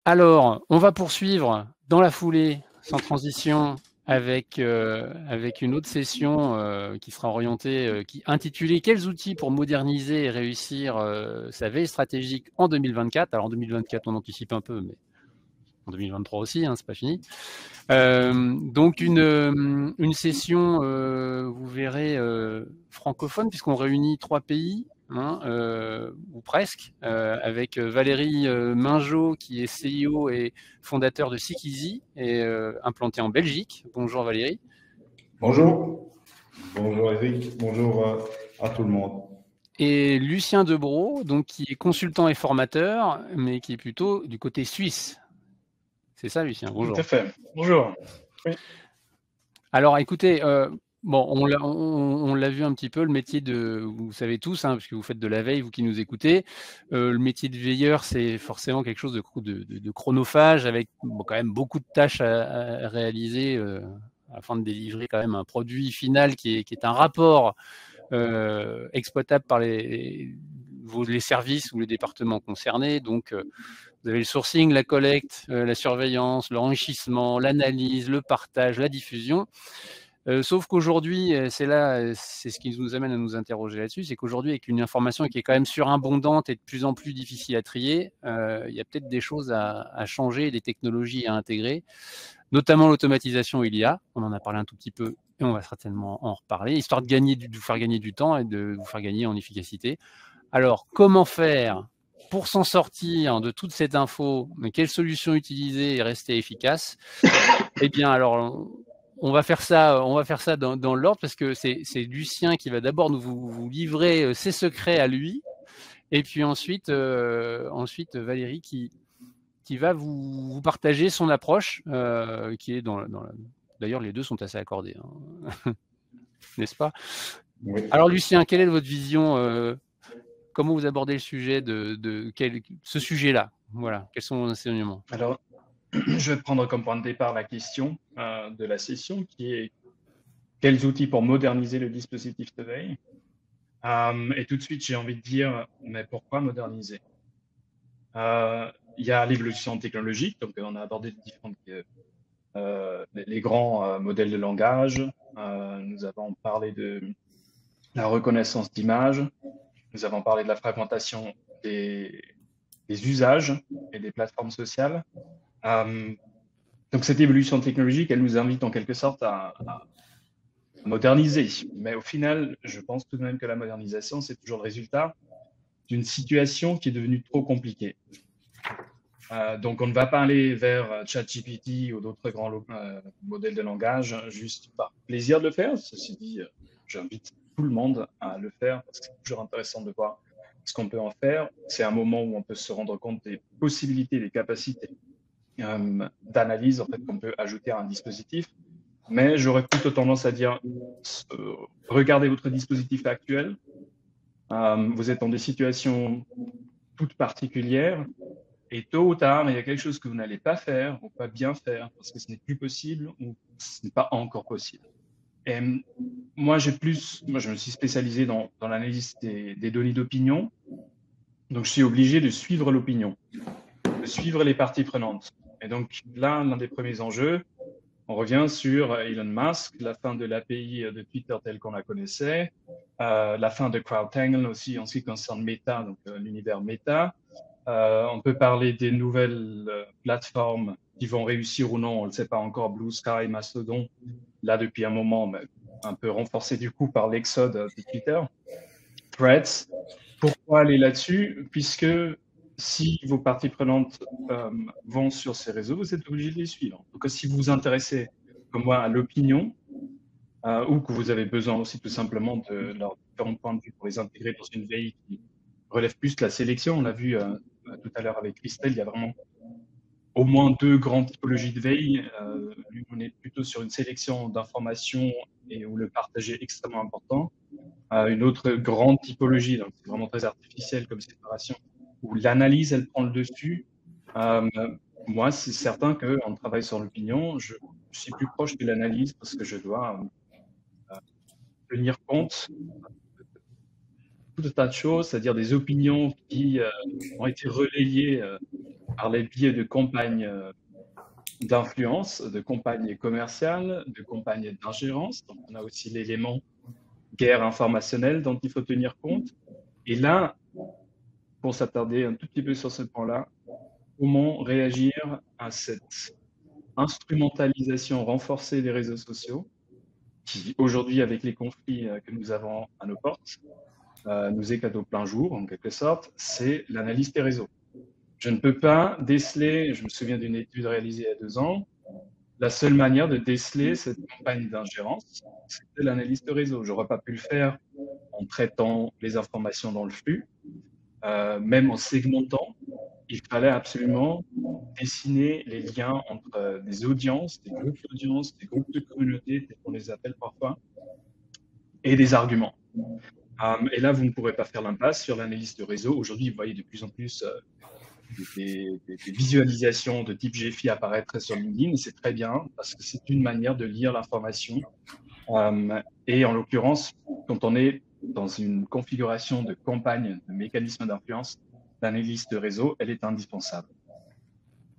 Alors, on va poursuivre dans la foulée, sans transition, avec une autre session qui sera orientée, intitulée «Quels outils pour moderniser et réussir sa veille stratégique en 2024». Alors en 2024, on anticipe un peu, mais en 2023 aussi, hein, c'est pas fini. Donc une session, vous verrez, francophone, puisqu'on réunit 3 pays, hein, ou presque, avec Valérie Mingeot, qui est CEO et fondateur de Seekeasy, et implanté en Belgique. Bonjour Valérie. Bonjour, bonjour Eric, bonjour à tout le monde. Et Lucien Debroux, donc, qui est consultant et formateur, mais qui est plutôt du côté suisse. C'est ça, Lucien? Tout à Bonjour. fait. Bonjour. Oui. Alors écoutez, bon, on l'a vu un petit peu, le métier de, vous savez tous, hein, puisque vous faites de la veille, vous qui nous écoutez, le métier de veilleur, c'est forcément quelque chose de chronophage, avec quand même beaucoup de tâches à réaliser afin de délivrer quand même un produit final qui est un rapport exploitable par les services ou les départements concernés. Donc, vous avez le sourcing, la collecte, la surveillance, l'enrichissement, l'analyse, le partage, la diffusion. Sauf qu'aujourd'hui, c'est ce qui nous amène à nous interroger là-dessus, c'est qu'aujourd'hui, avec une information qui est quand même surabondante et de plus en plus difficile à trier, il y a peut-être des choses à changer, des technologies à intégrer, notamment l'automatisation et l'IA. On en a parlé un tout petit peu et on va certainement en reparler, histoire de vous faire gagner du temps et de vous faire gagner en efficacité. Alors, comment faire pour s'en sortir de toute cette info? Mais quelles solutions utiliser et rester efficace? Eh bien, alors, on va faire ça dans l'ordre, parce que c'est Lucien qui va d'abord vous livrer ses secrets à lui, et puis ensuite Valérie qui va vous partager son approche, qui est d'ailleurs, les deux sont assez accordés, hein, n'est-ce pas? Oui. Alors Lucien, quelle est votre vision? Comment vous abordez le sujet ce sujet-là? Voilà, quels sont vos enseignements? Alors, je vais prendre comme point de départ la question de la session qui est quels outils pour moderniser le dispositif de veille? Et tout de suite, j'ai envie de dire, mais pourquoi moderniser? Il y a l'évolution technologique, donc on a abordé les grands modèles de langage. Nous avons parlé de la reconnaissance d'image. Nous avons parlé de la fragmentation des usages et des plateformes sociales. Donc cette évolution technologique, elle nous invite en quelque sorte à moderniser. Mais au final, je pense tout de même que la modernisation, c'est toujours le résultat d'une situation qui est devenue trop compliquée. Donc on ne va pas aller vers ChatGPT ou d'autres grands modèles de langage juste par plaisir de le faire. Ceci dit, j'invite tout le monde à le faire parce que c'est toujours intéressant de voir ce qu'on peut en faire. C'est un moment où on peut se rendre compte des possibilités, des capacités d'analyse en fait, qu'on peut ajouter à un dispositif. Mais j'aurais plutôt tendance à dire, regardez votre dispositif actuel. Vous êtes dans des situations toutes particulières et tôt ou tard, il y a quelque chose que vous n'allez pas faire ou pas bien faire parce que ce n'est plus possible ou ce n'est pas encore possible. Et moi, je me suis spécialisé dans l'analyse des données d'opinion. Donc, je suis obligé de suivre l'opinion, de suivre les parties prenantes. Et donc là, l'un des premiers enjeux, on revient sur Elon Musk, la fin de l'API de Twitter telle qu'on la connaissait, la fin de CrowdTangle aussi en ce qui concerne Meta, donc l'univers Meta. On peut parler des nouvelles plateformes qui vont réussir ou non, on ne le sait pas encore, Blue Sky, Mastodon, là depuis un moment, mais un peu renforcé du coup par l'exode de Twitter. Threads, pourquoi aller là-dessus? Puisque si vos parties prenantes vont sur ces réseaux, vous êtes obligé de les suivre. Donc, si vous vous intéressez, comme moi, à l'opinion, ou que vous avez besoin aussi tout simplement de leurs différents points de vue pour les intégrer dans une veille qui relève plus de la sélection. On l'a vu tout à l'heure avec Christelle, il y a vraiment au moins deux grandes typologies de veille. On est plutôt sur une sélection d'informations et où le partage est extrêmement important. Une autre grande typologie, donc c'est vraiment très artificiel comme séparation, où l'analyse, elle prend le dessus. Moi, c'est certain qu'en travaillant sur l'opinion, je suis plus proche de l'analyse parce que je dois tenir compte de tout un tas de choses, c'est-à-dire des opinions qui ont été relayées par les biais de campagnes d'influence, de campagnes commerciales, de campagnes d'ingérence. Donc, on a aussi l'élément guerre informationnelle dont il faut tenir compte. Et là, pour s'attarder un tout petit peu sur ce point-là, comment réagir à cette instrumentalisation renforcée des réseaux sociaux qui, aujourd'hui, avec les conflits que nous avons à nos portes, nous éclatent au plein jour, en quelque sorte, c'est l'analyse des réseaux. Je ne peux pas déceler, je me souviens d'une étude réalisée il y a 2 ans, la seule manière de déceler cette campagne d'ingérence, c'était l'analyse de réseau. Je n'aurais pas pu le faire en traitant les informations dans le flux, même en segmentant. Il fallait absolument dessiner les liens entre des audiences, des groupes d'audience, des groupes de communautés, tels qu'on les appelle parfois, et des arguments. Et là, vous ne pourrez pas faire l'impasse sur l'analyse de réseau. Aujourd'hui, vous voyez de plus en plus des visualisations de type GFI apparaître sur LinkedIn, et c'est très bien parce que c'est une manière de lire l'information. Et en l'occurrence, quand on est dans une configuration de campagne, de mécanisme d'influence, l'analyse de réseau, elle est indispensable.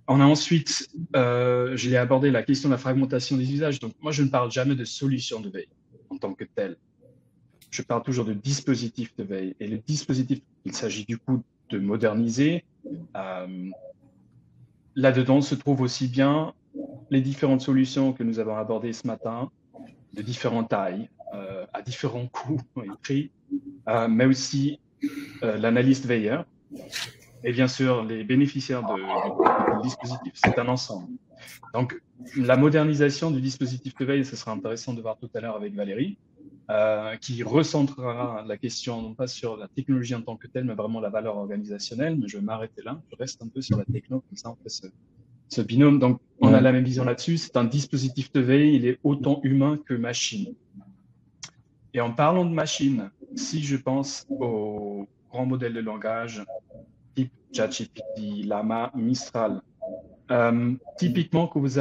On a ensuite, je l'ai abordé, la question de la fragmentation des usages. Donc, moi, je ne parle jamais de solution de veille en tant que telle. Je parle toujours de dispositif de veille. Et le dispositif, il s'agit du coup de moderniser. Là-dedans se trouvent aussi bien les différentes solutions que nous avons abordées ce matin, de différentes tailles, à différents coûts et prix, mais aussi l'analyste veilleur et bien sûr les bénéficiaires du dispositif. C'est un ensemble. Donc, la modernisation du dispositif de veille, ce sera intéressant de voir tout à l'heure avec Valérie, qui recentrera la question non pas sur la technologie en tant que telle, mais vraiment la valeur organisationnelle. Mais je vais m'arrêter là. Je reste un peu sur la techno, comme ça on fait ce binôme. Donc, on a la même vision là-dessus. C'est un dispositif de veille. Il est autant humain que machine. Et en parlant de machine, si je pense aux grands modèles de langage type ChatGPT, Llama, Mistral, typiquement que vous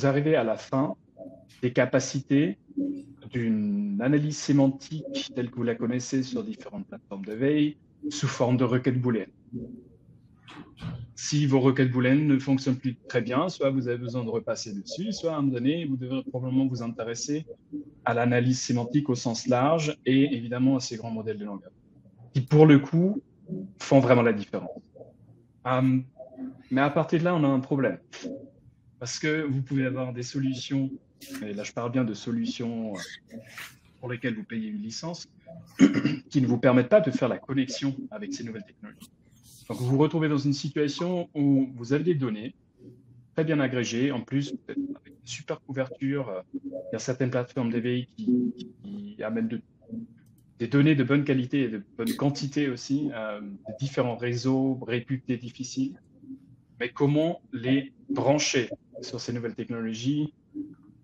arrivez à la fin des capacités d'une analyse sémantique telle que vous la connaissez sur différentes plateformes de veille sous forme de requêtes booléennes. Si vos requêtes booléennes ne fonctionnent plus très bien, soit vous avez besoin de repasser dessus, soit à un moment donné, vous devrez probablement vous intéresser à l'analyse sémantique au sens large et évidemment à ces grands modèles de langage qui, pour le coup, font vraiment la différence. Mais à partir de là, on a un problème. Parce que vous pouvez avoir des solutions, et là je parle bien de solutions pour lesquelles vous payez une licence, qui ne vous permettent pas de faire la connexion avec ces nouvelles technologies. Donc vous vous retrouvez dans une situation où vous avez des données très bien agrégées, en plus avec une super couverture. Il y a certaines plateformes d'éveil qui amènent des données de bonne qualité et de bonne quantité aussi, de différents réseaux réputés difficiles. Mais comment les brancher sur ces nouvelles technologies,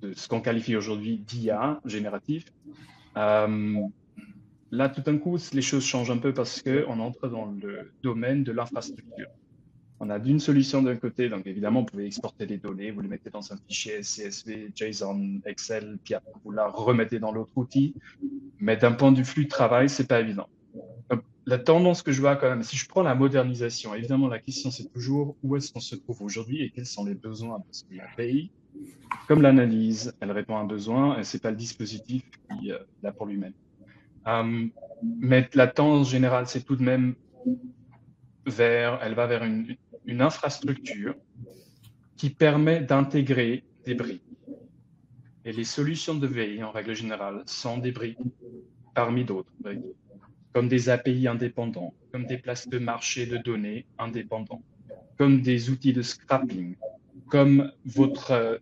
de ce qu'on qualifie aujourd'hui d'IA génératif. Là, tout d'un coup, les choses changent un peu parce qu'on entre dans le domaine de l'infrastructure. On a d'une solution d'un côté, donc évidemment, vous pouvez exporter des données, vous les mettez dans un fichier CSV, JSON, Excel, puis après vous la remettez dans l'autre outil. Mais d'un point de vue flux de travail, c'est pas évident. Donc, la tendance que je vois quand même, si je prends la modernisation, évidemment, la question c'est toujours où est-ce qu'on se trouve aujourd'hui et quels sont les besoins, parce que la veille, comme l'analyse, elle répond à un besoin et c'est pas le dispositif qui l'a pour lui-même. Mais la tendance générale, c'est tout de même elle va vers une infrastructure qui permet d'intégrer des briques. Et les solutions de veille, en règle générale, sont des briques parmi d'autres briques, comme des API indépendants, comme des places de marché de données indépendants, comme des outils de scrapping, comme votre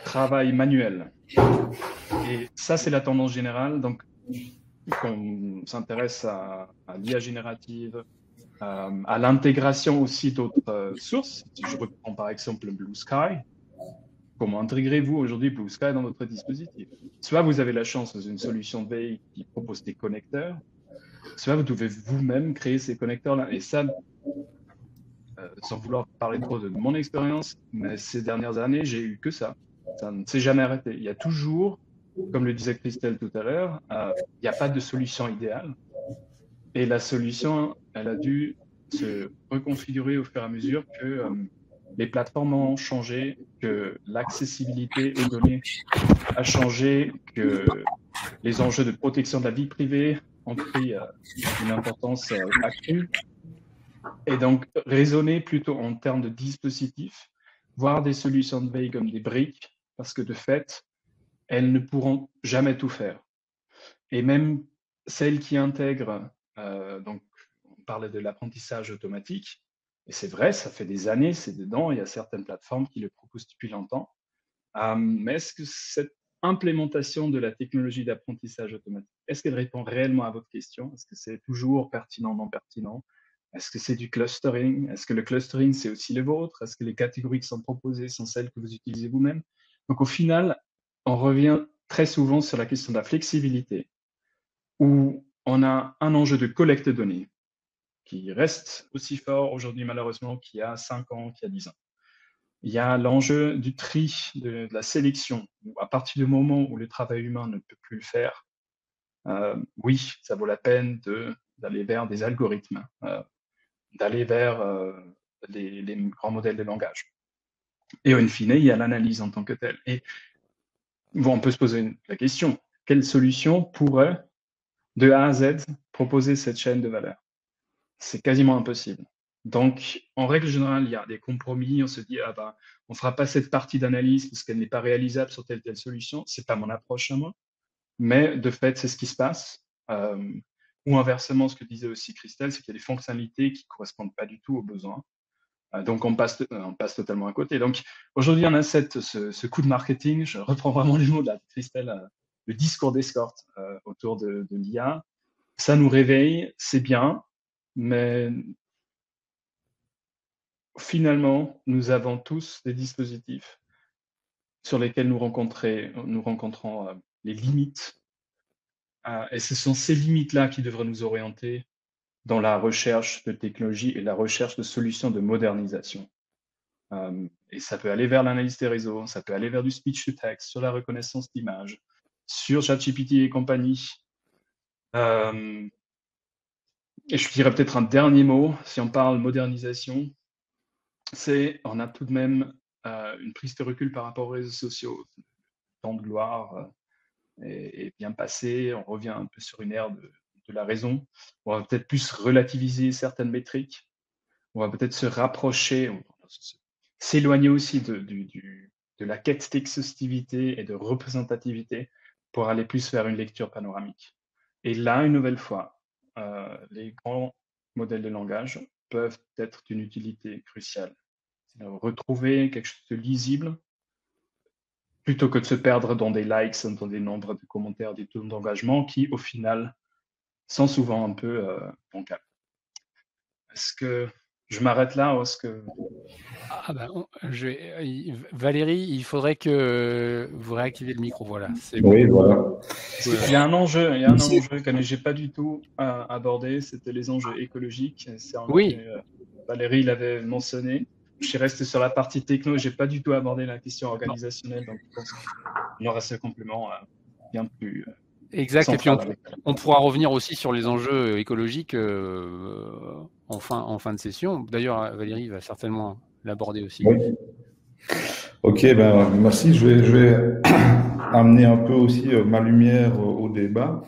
travail manuel. Et ça, c'est la tendance générale. Donc, qu'on s'intéresse à l'IA générative, à l'intégration aussi d'autres sources. Si je reprends par exemple Blue Sky, comment intégrez-vous aujourd'hui Blue Sky dans votre dispositif? Soit vous avez la chance dans une solution de veille qui propose des connecteurs, soit vous devez vous-même créer ces connecteurs-là. Et ça, sans vouloir parler trop de mon expérience, mais ces dernières années, j'ai eu que ça. Ça ne s'est jamais arrêté. Il y a toujours, comme le disait Christelle tout à l'heure, il n'y a pas de solution idéale. Et la solution, elle a dû se reconfigurer au fur et à mesure que les plateformes ont changé, que l'accessibilité aux données a changé, que les enjeux de protection de la vie privée ont pris une importance accrue. Et donc, raisonner plutôt en termes de dispositifs, voir des solutions de veille comme des briques, parce que de fait, elles ne pourront jamais tout faire. Et même celles qui intègrent, donc on parlait de l'apprentissage automatique, et c'est vrai, ça fait des années, c'est dedans, il y a certaines plateformes qui le proposent depuis longtemps. Mais est-ce que cette implémentation de la technologie d'apprentissage automatique, est-ce qu'elle répond réellement à votre question? Est-ce que c'est toujours pertinent, non pertinent? Est-ce que c'est du clustering? Est-ce que le clustering, c'est aussi le vôtre? Est-ce que les catégories qui sont proposées sont celles que vous utilisez vous-même? Donc, au final, on revient très souvent sur la question de la flexibilité, où on a un enjeu de collecte de données qui reste aussi fort aujourd'hui, malheureusement, qu'il y a 5 ans, qu'il y a 10 ans. Il y a l'enjeu du tri, de la sélection, où à partir du moment où le travail humain ne peut plus le faire, oui, ça vaut la peine d'aller vers des algorithmes, d'aller vers les grands modèles de langage. Et in fine, il y a l'analyse en tant que telle. Et bon, on peut se poser la question, quelle solution pourrait, de A à Z, proposer cette chaîne de valeur? C'est quasiment impossible. Donc, en règle générale, il y a des compromis. On se dit, ah ben, on ne fera pas cette partie d'analyse parce qu'elle n'est pas réalisable sur telle solution. Ce n'est pas mon approche à moi. Mais de fait, c'est ce qui se passe. Ou inversement, ce que disait aussi Christelle, c'est qu'il y a des fonctionnalités qui ne correspondent pas du tout aux besoins. Donc, on passe totalement à côté. Donc, aujourd'hui, on a ce coup de marketing. Je reprends vraiment les mots de Christelle, le discours d'escorte autour de l'IA. Ça nous réveille, c'est bien, mais finalement, nous avons tous des dispositifs sur lesquels nous rencontrons les limites. Et ce sont ces limites-là qui devraient nous orienter dans la recherche de technologies et la recherche de solutions de modernisation. Et ça peut aller vers l'analyse des réseaux, ça peut aller vers du speech to text, sur la reconnaissance d'images, sur ChatGPT et compagnie. Et je dirais peut-être un dernier mot, si on parle modernisation, on a tout de même une prise de recul par rapport aux réseaux sociaux. Le temps de gloire est bien passé, on revient un peu sur une ère de la raison. On va peut-être plus relativiser certaines métriques, on va peut-être se rapprocher, s'éloigner aussi de la quête d'exhaustivité et de représentativité pour aller plus vers une lecture panoramique. Et là, une nouvelle fois, les grands modèles de langage peuvent être d'une utilité cruciale. Retrouver quelque chose de lisible, plutôt que de se perdre dans des likes, dans des nombres de commentaires, des taux d'engagement qui, au final, sont souvent un peu bancals. Est-ce que je m'arrête là ou est-ce que... Ah ben, Valérie, il faudrait que vous réactivez le micro. Voilà, c'est bon. Oui, voilà. Il y a un enjeu, que je n'ai pas du tout abordé, c'était les enjeux écologiques. Oui. Valérie l'avait mentionné. Je suis resté sur la partie techno, je n'ai pas du tout abordé la question organisationnelle, donc je pense qu'il aura ce complément bien plus exact, central. Et puis on pourra revenir aussi sur les enjeux écologiques en fin de session. D'ailleurs, Valérie va certainement l'aborder aussi. Oui. Ok, ben, merci. Je vais amener un peu aussi ma lumière au débat.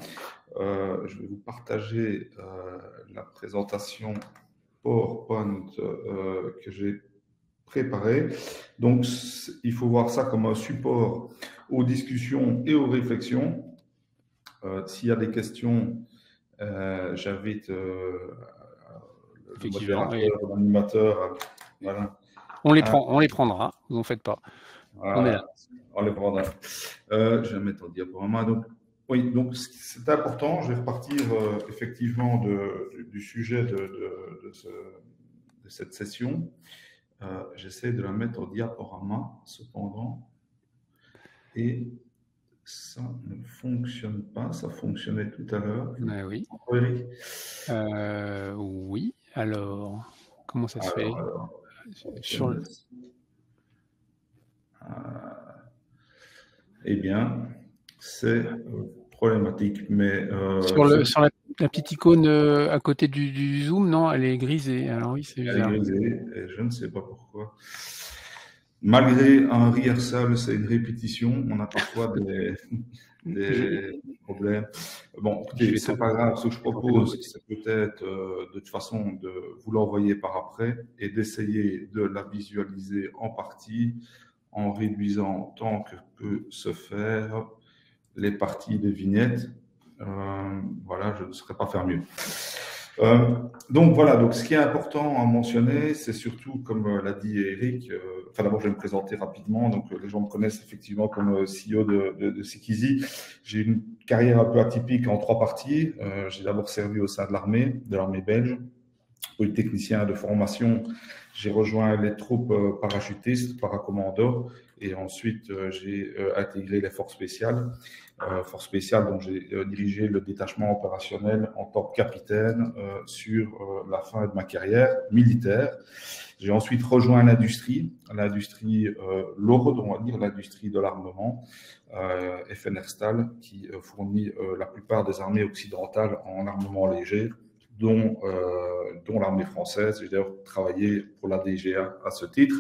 Je vais vous partager la présentation PowerPoint que j'ai préparée. Donc, il faut voir ça comme un support aux discussions et aux réflexions. S'il y a des questions, j'invite le modérateur, l'animateur. Voilà. On les prendra, vous en faites pas. Voilà, on est là. On les prendra. Je vais mettre en diaporama. Donc, oui, donc c'est important. Je vais repartir effectivement du sujet de cette session. J'essaie de la mettre au diaporama, cependant. Et ça ne fonctionne pas. Ça fonctionnait tout à l'heure. Oui. Eric oui. Alors, comment ça se fait sur le... Eh bien, c'est problématique. Mais La petite icône à côté du zoom, non, elle est grisée. Alors oui, c'est bizarre. Elle est grisée, et je ne sais pas pourquoi. Malgré un rehearsal, c'est une répétition, on a parfois des problèmes. Bon, écoutez, c'est pas grave. Ce que je propose, c'est peut-être de toute façon de vous l'envoyer par après et d'essayer de la visualiser en partie en réduisant tant que peut se faire les parties des vignettes. Voilà, je ne saurais pas faire mieux. Donc voilà, donc ce qui est important à mentionner, c'est surtout, comme l'a dit Eric, enfin d'abord je vais me présenter rapidement, donc les gens me connaissent effectivement comme CEO de Sekizi. J'ai une carrière un peu atypique en 3 parties. J'ai d'abord servi au sein de l'armée belge, polytechnicien de formation. J'ai rejoint les troupes parachutistes, paracommandos, et ensuite j'ai intégré les forces spéciales. Force spéciale dont j'ai dirigé le détachement opérationnel en tant que capitaine sur la fin de ma carrière militaire. J'ai ensuite rejoint l'industrie lourde, on va dire, l'industrie de l'armement, FNR-Stahl, qui fournit la plupart des armées occidentales en armement léger, dont l'armée française. J'ai d'ailleurs travaillé pour la DGA à ce titre.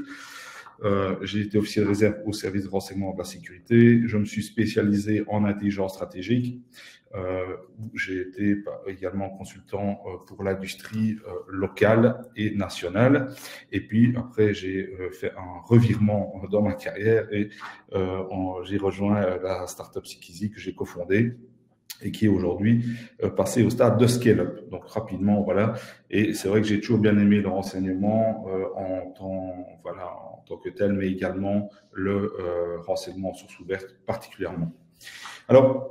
J'ai été officier de réserve au service de renseignement de la sécurité. Je me suis spécialisé en intelligence stratégique. J'ai été également consultant pour l'industrie locale et nationale. Et puis après, j'ai fait un revirement dans ma carrière et j'ai rejoint la startup Sekizi que j'ai cofondée et qui est aujourd'hui passé au stade de scale-up. Donc rapidement, voilà. Et c'est vrai que j'ai toujours bien aimé le renseignement en tant que tel, mais également le renseignement en source ouverte particulièrement. Alors,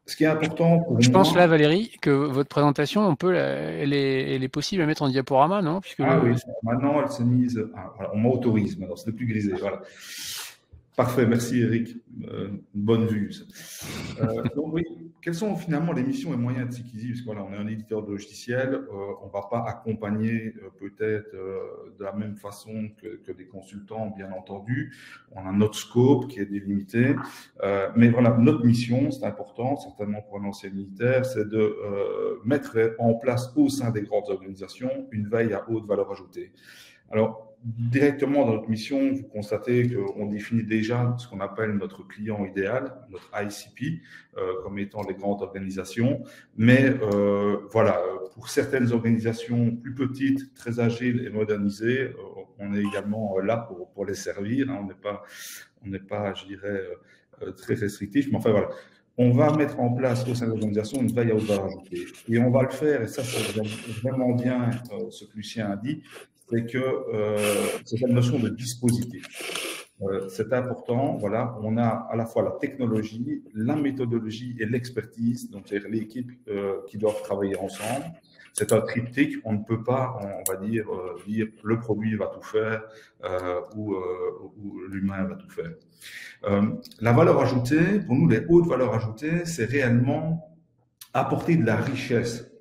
ce qui est important pour Je pense là, Valérie, que votre présentation, elle est possible à mettre en diaporama, non? Puisque oui, maintenant elle s'est mise. Voilà, on m'autorise maintenant, ce n'est plus grisé. Voilà. Parfait, merci Eric. Bonne vue. Donc oui, quelles sont finalement les missions et moyens de Sekizi? Parce que voilà, on est un éditeur de logiciels, on ne va pas accompagner peut-être de la même façon que des consultants, bien entendu. On a notre scope qui est délimité, mais voilà, notre mission, c'est important, certainement pour un ancien militaire, c'est de mettre en place au sein des grandes organisations une veille à haute valeur ajoutée. Alors, directement dans notre mission, vous constatez qu'on définit déjà ce qu'on appelle notre client idéal, notre ICP, comme étant les grandes organisations. Mais voilà, pour certaines organisations plus petites, très agiles et modernisées, on est également là pour les servir. Hein. On n'est pas, je dirais, très restrictif. Mais enfin, voilà. On va mettre en place au sein de l'organisation une veille à haute valeur ajoutée. Et on va le faire, et ça, c'est vraiment bien ce que Lucien a dit, c'est que c'est cette notion de dispositif. C'est important, voilà, on a à la fois la technologie, la méthodologie et l'expertise, donc c'est l'équipe qui doivent travailler ensemble. C'est un triptyque, on ne peut pas, on va dire le produit va tout faire ou l'humain va tout faire. La valeur ajoutée, pour nous, les hautes valeurs ajoutées, c'est réellement apporter de la richesse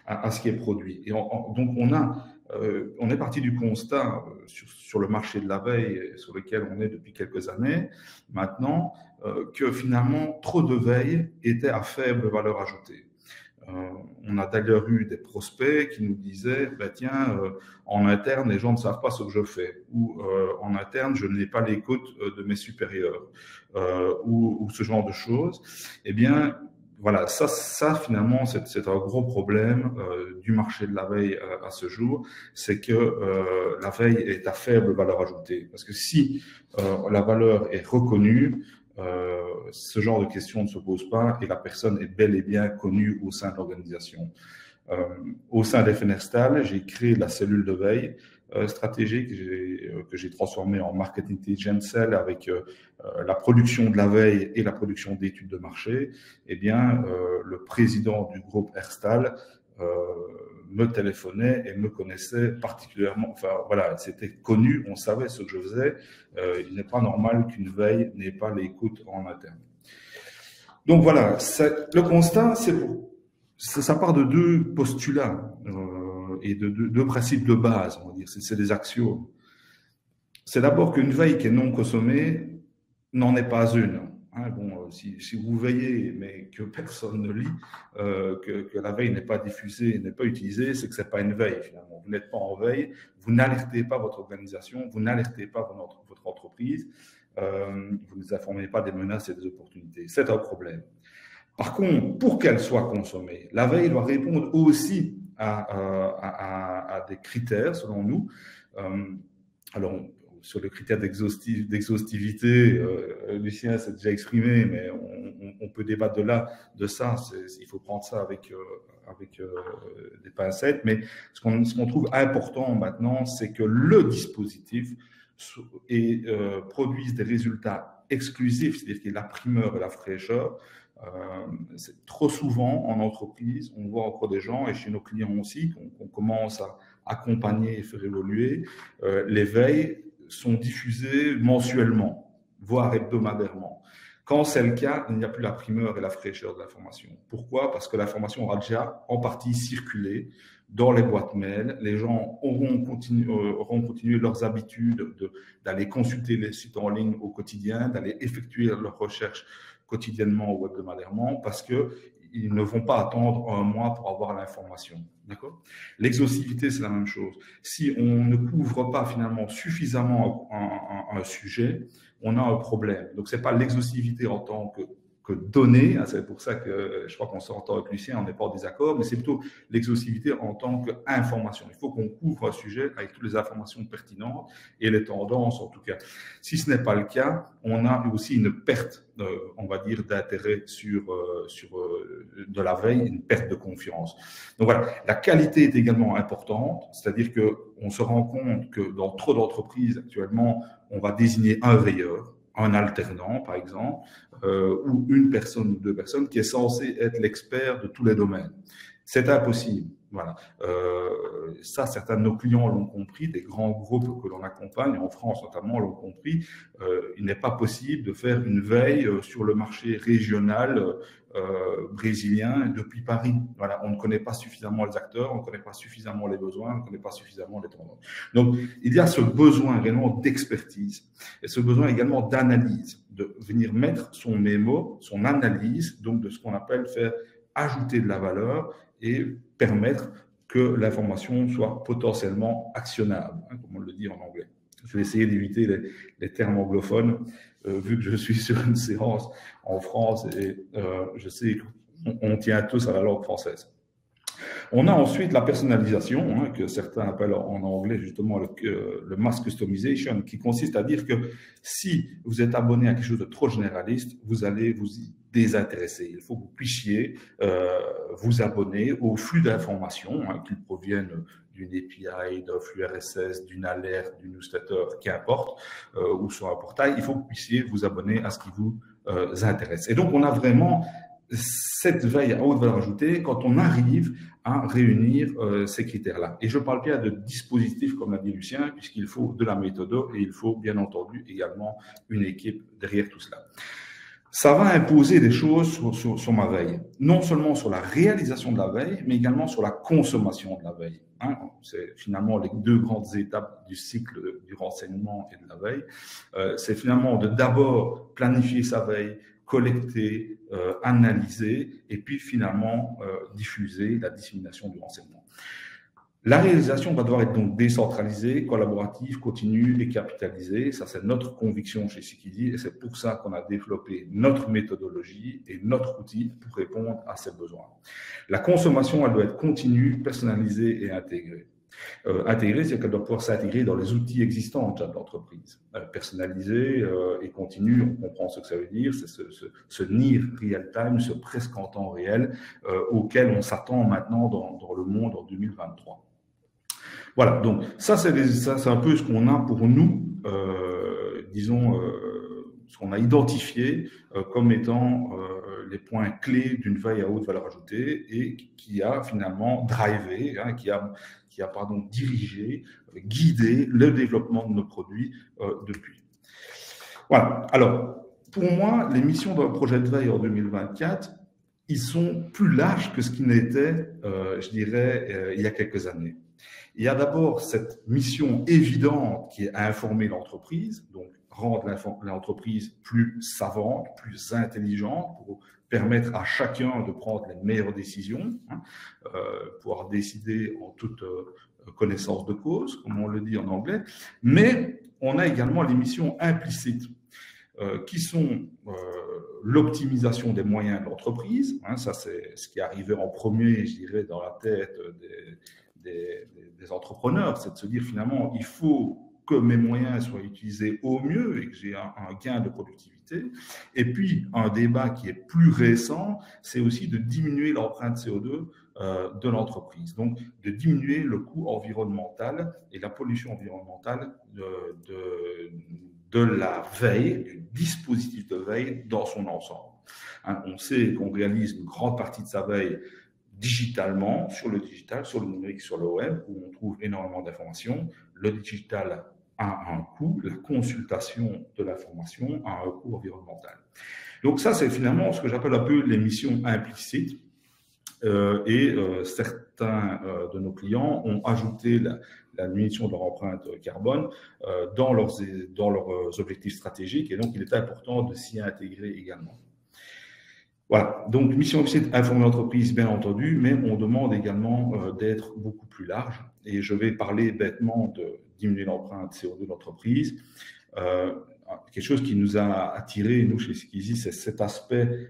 à ce qui est produit. Et donc, on est parti du constat sur le marché de la veille sur lequel on est depuis quelques années maintenant que finalement trop de veille était à faible valeur ajoutée. On a d'ailleurs eu des prospects qui nous disaient bah, tiens, en interne les gens ne savent pas ce que je fais ou en interne je n'ai pas l'écoute de mes supérieurs ou ce genre de choses. Eh bien, voilà, ça finalement, c'est un gros problème du marché de la veille à ce jour, c'est que la veille est à faible valeur ajoutée. Parce que si la valeur est reconnue, ce genre de questions ne se pose pas et la personne est bel et bien connue au sein de l'organisation. Au sein d'FNR-Stahl, j'ai créé la cellule de veille stratégique que j'ai transformée en Market Intelligence Cell avec la production de la veille et la production d'études de marché. Eh bien, le président du groupe Herstal me téléphonait et me connaissait particulièrement. Enfin, voilà, c'était connu, on savait ce que je faisais. Il n'est pas normal qu'une veille n'ait pas l'écoute en interne. Donc voilà, le constat, ça part de 2 postulats et de 2 principes de base, on va dire, c'est des axiomes. C'est d'abord qu'une veille qui est non consommée n'en est pas une. Hein, bon, si vous veillez, mais que personne ne lit, que la veille n'est pas diffusée, n'est pas utilisée, c'est que ce n'est pas une veille finalement. Vous n'êtes pas en veille, vous n'alertez pas votre organisation, vous n'alertez pas votre entreprise, vous ne informez pas des menaces et des opportunités. C'est un problème. Par contre, pour qu'elle soit consommée, la veille doit répondre aussi à des critères, selon nous. Alors, sur le critère d'exhaustivité, Lucien s'est déjà exprimé, mais on peut débattre de ça. Il faut prendre ça avec des pincettes. Mais ce qu'on trouve important maintenant, c'est que le dispositif produise des résultats exclusifs, c'est-à-dire qu'il y ait la primeur et la fraîcheur. C'est trop souvent en entreprise, on voit encore des gens, et chez nos clients aussi, qu'on commence à accompagner et faire évoluer. Les veilles sont diffusées mensuellement, voire hebdomadairement. Quand c'est le cas, il n'y a plus la primeur et la fraîcheur de l'information. Pourquoi? Parce que l'information aura déjà en partie circulé dans les boîtes mail. Les gens auront continué leurs habitudes d'aller consulter les sites en ligne au quotidien, d'aller effectuer leurs recherches quotidiennement ou hebdomadairement, parce qu'ils ne vont pas attendre un mois pour avoir l'information. D'accord? L'exhaustivité, c'est la même chose. Si on ne couvre pas finalement suffisamment un sujet, on a un problème. Donc, ce n'est pas l'exhaustivité en tant que donnée, c'est pour ça que je crois qu'on s'entend avec Lucien, on n'est pas en désaccord, mais c'est plutôt l'exhaustivité en tant qu'information. Il faut qu'on couvre un sujet avec toutes les informations pertinentes et les tendances en tout cas. Si ce n'est pas le cas, on a aussi une perte, on va dire, d'intérêt sur de la veille, une perte de confiance. Donc voilà, la qualité est également importante, c'est-à-dire qu'on se rend compte que dans trop d'entreprises actuellement, on va désigner un veilleur, un alternant, par exemple, ou une personne ou deux personnes qui est censé être l'expert de tous les domaines. C'est impossible. Voilà. Ça, certains de nos clients l'ont compris, des grands groupes que l'on accompagne, en France notamment, l'ont compris. Il n'est pas possible de faire une veille sur le marché régional brésilien depuis Paris. Voilà, on ne connaît pas suffisamment les acteurs, on ne connaît pas suffisamment les besoins, on ne connaît pas suffisamment les tendances. Donc, il y a ce besoin réellement d'expertise et ce besoin également d'analyse, de venir mettre son mémo, son analyse, donc de ce qu'on appelle faire ajouter de la valeur et permettre que l'information soit potentiellement actionnable, hein, comme on le dit en anglais. Je vais essayer d'éviter les termes anglophones, vu que je suis sur une séance en France et je sais qu'on tient tous à la langue française. On a ensuite la personnalisation, hein, que certains appellent en anglais justement le mass customization, qui consiste à dire que si vous êtes abonné à quelque chose de trop généraliste, vous allez vous y désintéresser. Il faut que vous puissiez vous abonner au flux d'informations, hein, qu'ils proviennent d'une API, d'un flux RSS, d'une alerte, d'une newsletter, qu'importe, ou sur un portail. Il faut que vous puissiez vous abonner à ce qui vous intéresse. Et donc, on a vraiment cette veille à haute valeur ajoutée quand on arrive à réunir ces critères-là. Et je parle bien de dispositifs, comme l'a dit Lucien, puisqu'il faut de la méthode et il faut bien entendu également une équipe derrière tout cela. Ça va imposer des choses sur ma veille, non seulement sur la réalisation de la veille, mais également sur la consommation de la veille. Hein, c'est finalement les deux grandes étapes du cycle du renseignement et de la veille. C'est finalement de d'abord planifier sa veille, collecter, analyser et puis finalement diffuser la dissémination du renseignement. La réalisation va devoir être donc décentralisée, collaborative, continue et capitalisée. Ça, c'est notre conviction chez Cykidi et c'est pour ça qu'on a développé notre méthodologie et notre outil pour répondre à ces besoins. La consommation, elle doit être continue, personnalisée et intégrée. Intégrée, c'est qu'elle doit pouvoir s'intégrer dans les outils existants de l'entreprise. Personnalisée et continue, on comprend ce que ça veut dire, c'est ce near real time, ce presque en temps réel auquel on s'attend maintenant dans le monde en 2023. Voilà, donc ça c'est un peu ce qu'on a pour nous, disons, ce qu'on a identifié comme étant les points clés d'une veille à haute valeur ajoutée et qui a finalement drivé, hein, qui a dirigé, guidé le développement de nos produits depuis. Voilà, alors pour moi, les missions d'un projet de veille en 2024, ils sont plus larges que ce qu'ils n'étaient, je dirais, il y a quelques années. Il y a d'abord cette mission évidente qui est à informer l'entreprise, donc rendre l'entreprise plus savante, plus intelligente pour permettre à chacun de prendre les meilleures décisions, pouvoir décider en toute connaissance de cause, comme on le dit en anglais. Mais on a également les missions implicites qui sont l'optimisation des moyens de l'entreprise. Ça, c'est ce qui est arrivé en premier, je dirais, dans la tête des entrepreneurs, c'est de se dire finalement, il faut que mes moyens soient utilisés au mieux et que j'ai un gain de productivité. Et puis, un débat qui est plus récent, c'est aussi de diminuer l'empreinte CO2 de l'entreprise. Donc, de diminuer le coût environnemental et la pollution environnementale de la veille, du dispositif de veille dans son ensemble. On sait qu'on réalise une grande partie de sa veille digitalement, sur le digital, sur le numérique, sur le web, où on trouve énormément d'informations. Le digital a un coût, la consultation de l'information a un coût environnemental. Donc ça, c'est finalement ce que j'appelle un peu les missions implicites. Certains de nos clients ont ajouté la diminution de leur empreinte carbone dans leurs objectifs stratégiques, et donc il est important de s'y intégrer également. Voilà, donc mission implicite, informer l'entreprise, bien entendu, mais on demande également d'être beaucoup plus large. Et je vais parler bêtement de diminuer l'empreinte CO2 de l'entreprise. Quelque chose qui nous a attiré, nous, chez Skizzy, c'est cet aspect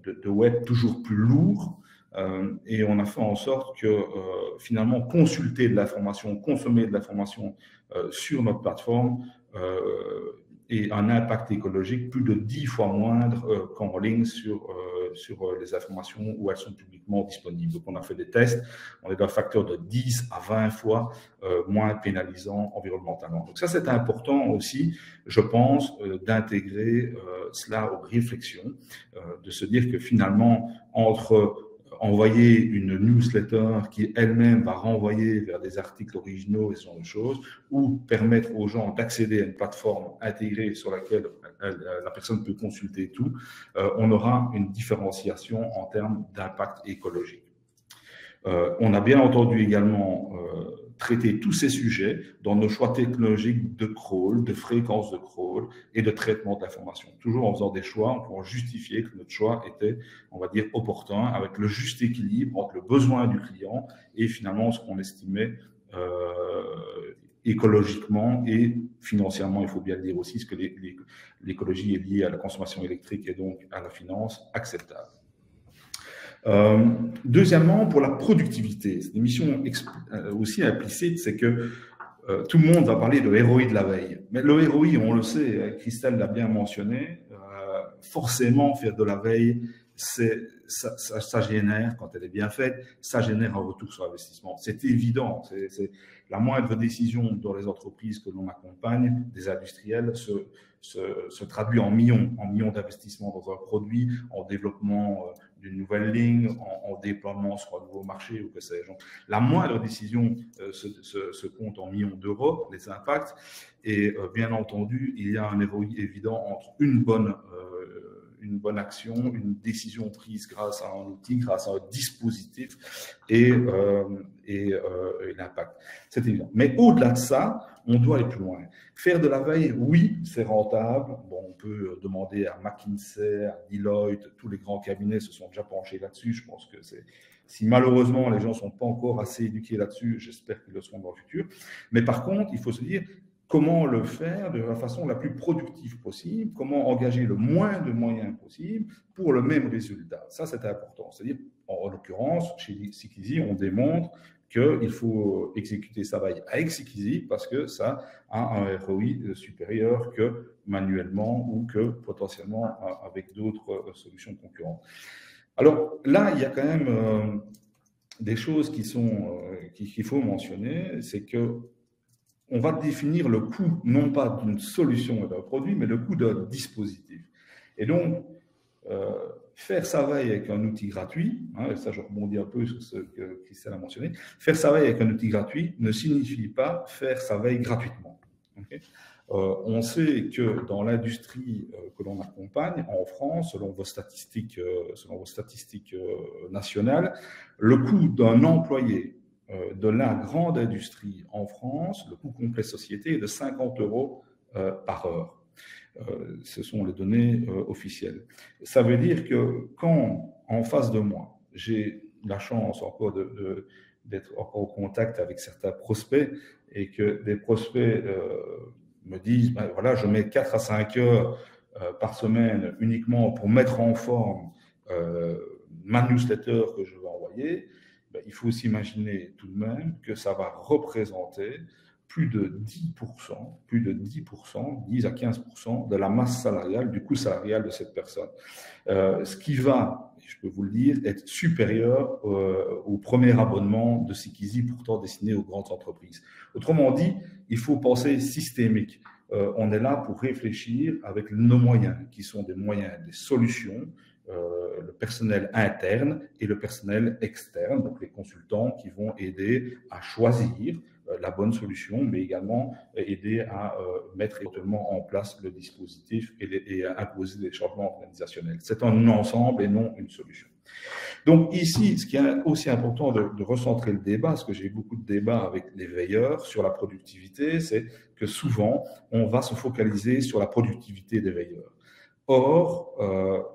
de web toujours plus lourd. Et on a fait en sorte que finalement, consulter de l'information, consommer de l'information sur notre plateforme et un impact écologique plus de 10 fois moindre qu'en ligne sur les informations où elles sont publiquement disponibles. Donc, on a fait des tests, on est dans un facteur de 10 à 20 fois moins pénalisant environnementalement. Donc, ça, c'est important aussi, je pense, d'intégrer cela aux réflexions, de se dire que finalement, entre envoyer une newsletter qui elle-même va renvoyer vers des articles originaux et ce genre de choses, ou permettre aux gens d'accéder à une plateforme intégrée sur laquelle la personne peut consulter tout, on aura une différenciation en termes d'impact écologique. On a bien entendu également traiter tous ces sujets dans nos choix technologiques de crawl, de fréquence de crawl et de traitement de l'information. Toujours en faisant des choix, pour justifier que notre choix était, on va dire, opportun, avec le juste équilibre entre le besoin du client et finalement ce qu'on estimait écologiquement et financièrement, il faut bien le dire aussi, parce que l'écologie est liée à la consommation électrique et donc à la finance, acceptable. Deuxièmement, pour la productivité, c'est une mission aussi implicite, c'est que tout le monde va parler de ROI de la veille. Mais le ROI, on le sait, Christelle l'a bien mentionné, forcément faire de la veille, ça génère, quand elle est bien faite, ça génère un retour sur investissement. C'est évident, c'est la moindre décision dans les entreprises que l'on accompagne, des industriels, se traduit en millions d'investissements dans un produit, en développement d'une nouvelle ligne, en déploiement sur un nouveau marché ou que sais-je. La moindre décision se compte en millions d'euros, les impacts, et bien entendu, il y a un ROI évident entre une bonne action, une décision prise grâce à un outil, grâce à un dispositif et l'impact. C'est évident. Mais au-delà de ça, on doit aller plus loin. Faire de la veille, oui, c'est rentable. Bon, on peut demander à McKinsey, à Deloitte, tous les grands cabinets se sont déjà penchés là-dessus. Je pense que si malheureusement les gens ne sont pas encore assez éduqués là-dessus, j'espère qu'ils le seront dans le futur. Mais par contre, il faut se dire comment le faire de la façon la plus productive possible, comment engager le moins de moyens possible pour le même résultat. Ça, c'est important. C'est-à-dire, en l'occurrence, chez Skizzy, on démontre qu'il faut exécuter sa veille avec Skizzy parce que ça a un ROI supérieur que manuellement ou que potentiellement avec d'autres solutions concurrentes. Alors là, il y a quand même des choses qu'il faut mentionner, c'est que on va définir le coût, non pas d'une solution et d'un produit, mais le coût d'un dispositif. Et donc, faire sa veille avec un outil gratuit, et ça je rebondis un peu sur ce que Christelle a mentionné, faire sa veille avec un outil gratuit ne signifie pas faire sa veille gratuitement. Okay? On sait que dans l'industrie que l'on accompagne en France, selon vos statistiques nationales, le coût d'un employé de la grande industrie en France, le coût complet société est de 50 € par heure. Ce sont les données officielles. Ça veut dire que quand, en face de moi, j'ai la chance encore d'être encore au contact avec certains prospects et que des prospects me disent, ben voilà, je mets 4 à 5 heures par semaine uniquement pour mettre en forme ma newsletter que je vais envoyer, ben, il faut s'imaginer tout de même que ça va représenter plus de 10%, 10 à 15% de la masse salariale, du coût salarial de cette personne. Ce qui va, je peux vous le dire, être supérieur au premier abonnement de Seekeasy, pourtant destiné aux grandes entreprises. Autrement dit, il faut penser systémique. On est là pour réfléchir avec nos moyens, qui sont des moyens, des solutions, le personnel interne et le personnel externe, donc les consultants qui vont aider à choisir la bonne solution, mais également aider à mettre éventuellement en place le dispositif et à imposer des changements organisationnels. C'est un ensemble et non une solution. Donc ici, ce qui est aussi important de recentrer le débat, parce que j'ai eu beaucoup de débats avec les veilleurs sur la productivité, c'est que souvent, on va se focaliser sur la productivité des veilleurs. Or,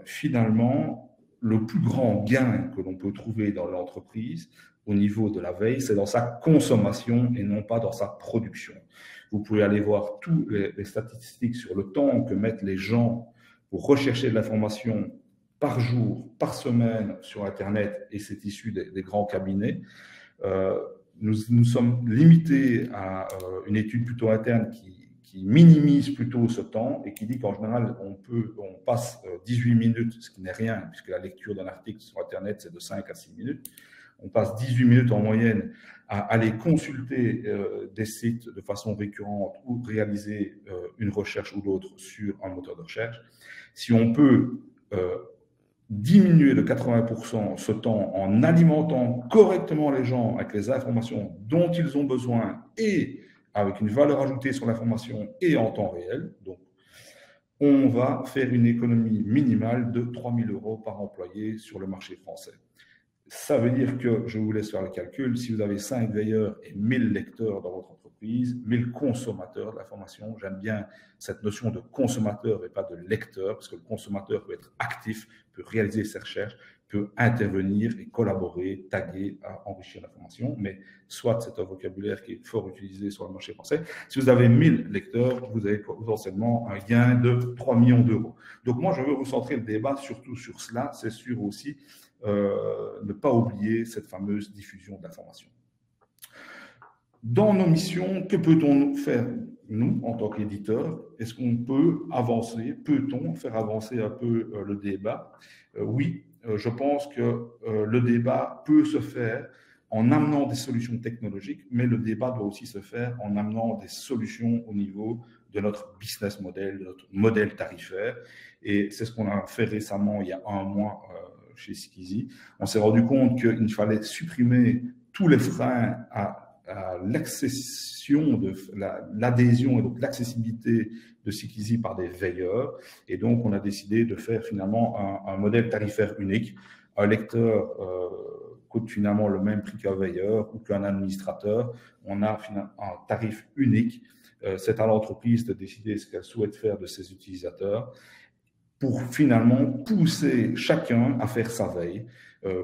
finalement, le plus grand gain que l'on peut trouver dans l'entreprise au niveau de la veille, c'est dans sa consommation et non pas dans sa production. Vous pouvez aller voir toutes les statistiques sur le temps que mettent les gens pour rechercher de l'information par jour, par semaine sur Internet, et c'est issu des grands cabinets. Nous sommes limités à une étude plutôt interne qui minimise plutôt ce temps et qui dit qu'en général, on passe 18 minutes, ce qui n'est rien, puisque la lecture d'un article sur Internet, c'est de 5 à 6 minutes. On passe 18 minutes en moyenne à aller consulter des sites de façon récurrente ou réaliser une recherche ou l'autre sur un moteur de recherche. Si on peut diminuer de 80% ce temps en alimentant correctement les gens avec les informations dont ils ont besoin et avec une valeur ajoutée sur l'information et en temps réel, donc on va faire une économie minimale de 3 000 € par employé sur le marché français. Ça veut dire que, je vous laisse faire le calcul, si vous avez 5 veilleurs et 1000 lecteurs dans votre entreprise, 1000 consommateurs de l'information, j'aime bien cette notion de consommateur et pas de lecteur, parce que le consommateur peut être actif, peut réaliser ses recherches, peut intervenir et collaborer, taguer, à enrichir l'information, mais soit c'est un vocabulaire qui est fort utilisé sur le marché français. Si vous avez 1000 lecteurs, vous avez potentiellement un gain de 3 millions d'euros. Donc moi, je veux recentrer le débat surtout sur cela, c'est sûr aussi, ne pas oublier cette fameuse diffusion de l'information. Dans nos missions, que peut-on faire, nous, en tant qu'éditeurs? Est-ce qu'on peut avancer? Peut-on faire avancer un peu le débat? Oui, je pense que le débat peut se faire en amenant des solutions technologiques, mais le débat doit aussi se faire en amenant des solutions au niveau de notre business model, de notre modèle tarifaire. Et c'est ce qu'on a fait récemment, il y a un mois, chez Seekeasy. On s'est rendu compte qu'il fallait supprimer tous les freins à l'accession, l'adhésion et donc l'accessibilité de Seekeasy par des veilleurs. Et donc, on a décidé de faire finalement un modèle tarifaire unique. Un lecteur coûte finalement le même prix qu'un veilleur ou qu'un administrateur. On a finalement un tarif unique. C'est à l'entreprise de décider ce qu'elle souhaite faire de ses utilisateurs, pour finalement pousser chacun à faire sa veille,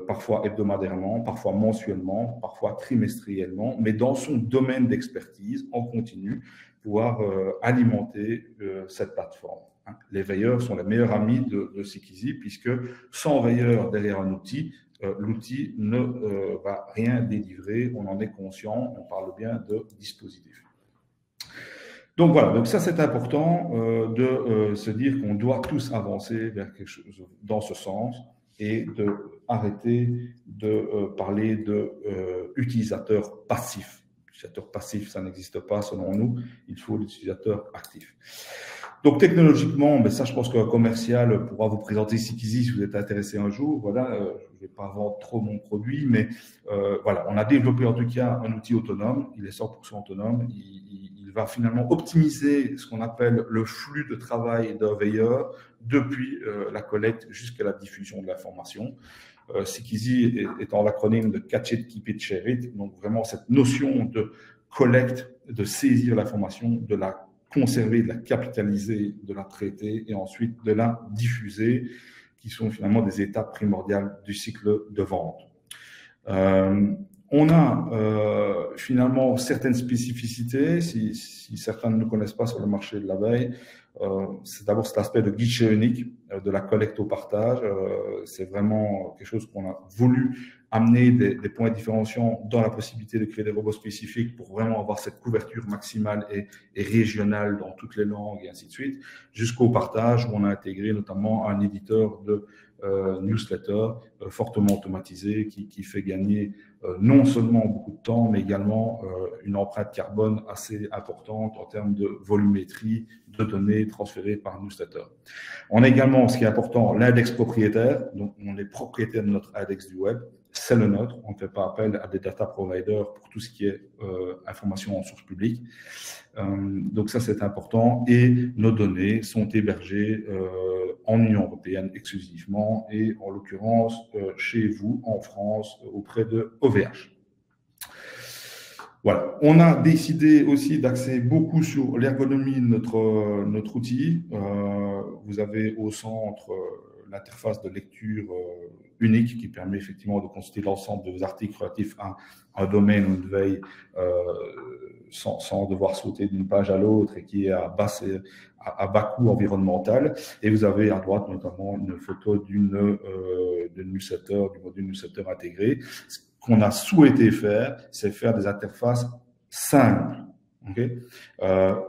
parfois hebdomadairement, parfois mensuellement, parfois trimestriellement, mais dans son domaine d'expertise, en continu, pouvoir alimenter cette plateforme. Les veilleurs sont les meilleurs amis de Seekeasy, puisque sans veilleur derrière un outil, l'outil ne va rien délivrer, on en est conscient, on parle bien de dispositif. Donc voilà, donc ça c'est important de se dire qu'on doit tous avancer vers quelque chose dans ce sens et de arrêter de parler de utilisateurs passifs. L'utilisateur passif, ça n'existe pas selon nous, il faut l'utilisateur actif. Donc technologiquement, ben ça je pense qu'un commercial pourra vous présenter Seekeasy si vous êtes intéressé un jour. Voilà, je ne vais pas vendre trop mon produit, mais voilà, on a développé en tout cas un outil autonome, il est 100% autonome, il va finalement optimiser ce qu'on appelle le flux de travail d'un veilleur depuis la collecte jusqu'à la diffusion de l'information. Seekeasy étant l'acronyme de Catch It, Keep It, Share It, donc vraiment cette notion de collecte, de saisir l'information, de la conserver, de la capitaliser, de la traiter et ensuite de la diffuser, qui sont finalement des étapes primordiales du cycle de vente. On a finalement certaines spécificités, si certains ne nous connaissent pas sur le marché de la veille. C'est d'abord cet aspect de guichet unique, de la collecte au partage. C'est vraiment quelque chose qu'on a voulu amener des points différenciants dans la possibilité de créer des robots spécifiques pour vraiment avoir cette couverture maximale et régionale dans toutes les langues et ainsi de suite, jusqu'au partage où on a intégré notamment un éditeur de newsletter fortement automatisé qui fait gagner non seulement beaucoup de temps, mais également une empreinte carbone assez importante en termes de volumétrie de données transférées par newsletter. On a également, ce qui est important, l'index propriétaire. Donc, on est propriétaire de notre index du web. C'est le nôtre. On ne fait pas appel à des data providers pour tout ce qui est information en source publique. Donc, ça, c'est important. Et nos données sont hébergées en Union européenne exclusivement et en l'occurrence chez vous en France auprès de OVH. Voilà. On a décidé aussi d'axer beaucoup sur l'ergonomie de notre outil. Vous avez au centre l'interface de lecture unique qui permet effectivement de consulter l'ensemble de vos articles relatifs à un domaine ou une veille sans devoir sauter d'une page à l'autre et qui est à bas coût environnemental. Et vous avez à droite notamment une photo du module newsletter intégré. Ce qu'on a souhaité faire, c'est faire des interfaces simples. Okay.